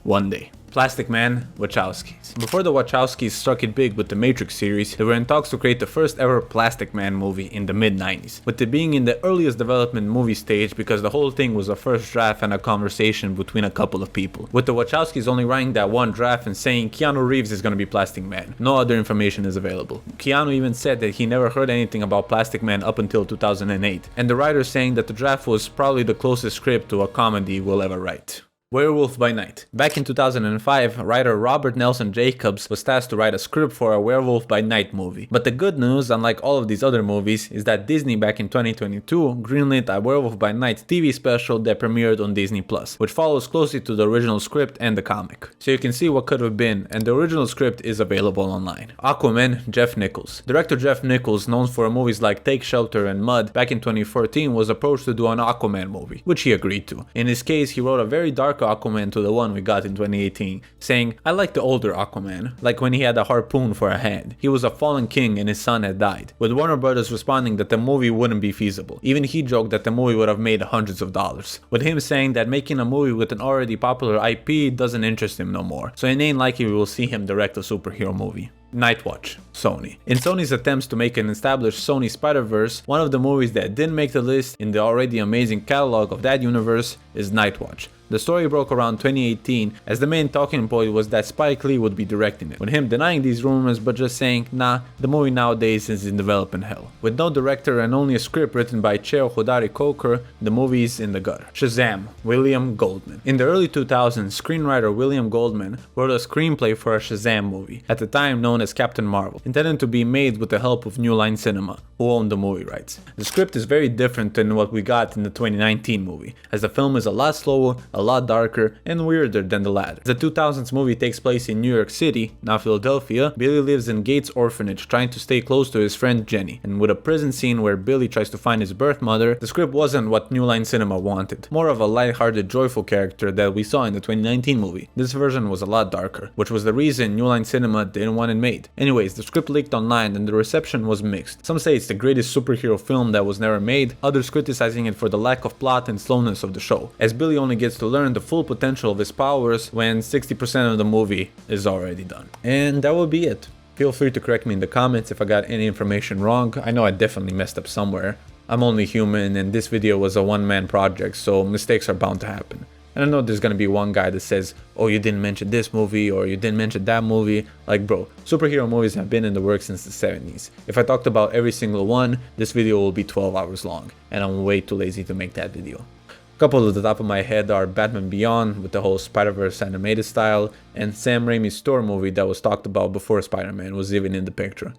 One day. Plastic Man, Wachowskis. Before the Wachowskis struck it big with the Matrix series, they were in talks to create the first ever Plastic Man movie in the mid-90s, with it being in the earliest development movie stage because the whole thing was a first draft and a conversation between a couple of people, with the Wachowskis only writing that one draft and saying Keanu Reeves is gonna be Plastic Man. No other information is available. Keanu even said that he never heard anything about Plastic Man up until 2008, and the writer saying that the draft was probably the closest script to a comedy we'll ever write. Werewolf by Night. Back in 2005, writer Robert Nelson Jacobs was tasked to write a script for a Werewolf by Night movie. But the good news, unlike all of these other movies, is that Disney back in 2022 greenlit a Werewolf by Night TV special that premiered on Disney+, which follows closely to the original script and the comic. So you can see what could have been, and the original script is available online. Aquaman, Jeff Nichols. Director Jeff Nichols, known for movies like Take Shelter and Mud, back in 2014 was approached to do an Aquaman movie, which he agreed to. In his case, he wrote a very dark Aquaman to the one we got in 2018, saying, "I like the older Aquaman, like when he had a harpoon for a hand. He was a fallen king and his son had died," with Warner Brothers responding that the movie wouldn't be feasible. Even he joked that the movie would have made hundreds of dollars, with him saying that making a movie with an already popular IP doesn't interest him no more, so it ain't likely we will see him direct a superhero movie. Nightwatch, Sony. In Sony's attempts to make an established Sony Spider-Verse, one of the movies that didn't make the list in the already amazing catalog of that universe is Nightwatch. The story broke around 2018 as the main talking point was that Spike Lee would be directing it, with him denying these rumors but just saying, nah, the movie nowadays is in development hell. With no director and only a script written by Cheo Hodari Coker, the movie is in the gutter. Shazam, William Goldman. In the early 2000s, screenwriter William Goldman wrote a screenplay for a Shazam movie, at the time known as Captain Marvel, intended to be made with the help of New Line Cinema, who owned the movie rights. The script is very different than what we got in the 2019 movie, as the film is a lot slower, a lot darker and weirder than the latter. The 2000s movie takes place in New York City, now Philadelphia. Billy lives in Gates Orphanage trying to stay close to his friend Jenny, and with a prison scene where Billy tries to find his birth mother, the script wasn't what New Line Cinema wanted. More of a light-hearted, joyful character that we saw in the 2019 movie. This version was a lot darker, which was the reason New Line Cinema didn't want it made. Anyways, the script leaked online and the reception was mixed. Some say it's the greatest superhero film that was never made, others criticizing it for the lack of plot and slowness of the show, as Billy only gets to learn the full potential of his powers when 60% of the movie is already done. And that will be it. Feel free to correct me in the comments if I got any information wrong. I know I definitely messed up somewhere. I'm only human and this video was a one-man project, so mistakes are bound to happen. And I know there's gonna be one guy that says, oh, you didn't mention this movie or you didn't mention that movie. Like, bro, superhero movies have been in the works since the 70s. If I talked about every single one, this video will be 12 hours long, and I'm way too lazy to make that video. A couple at the top of my head are Batman Beyond with the whole Spider-Verse animated style, and Sam Raimi's Thor movie that was talked about before Spider-Man was even in the picture.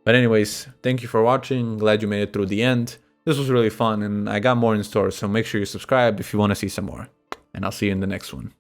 But anyways, thank you for watching, glad you made it through the end. This was really fun and I got more in store, so make sure you subscribe if you want to see some more. And I'll see you in the next one.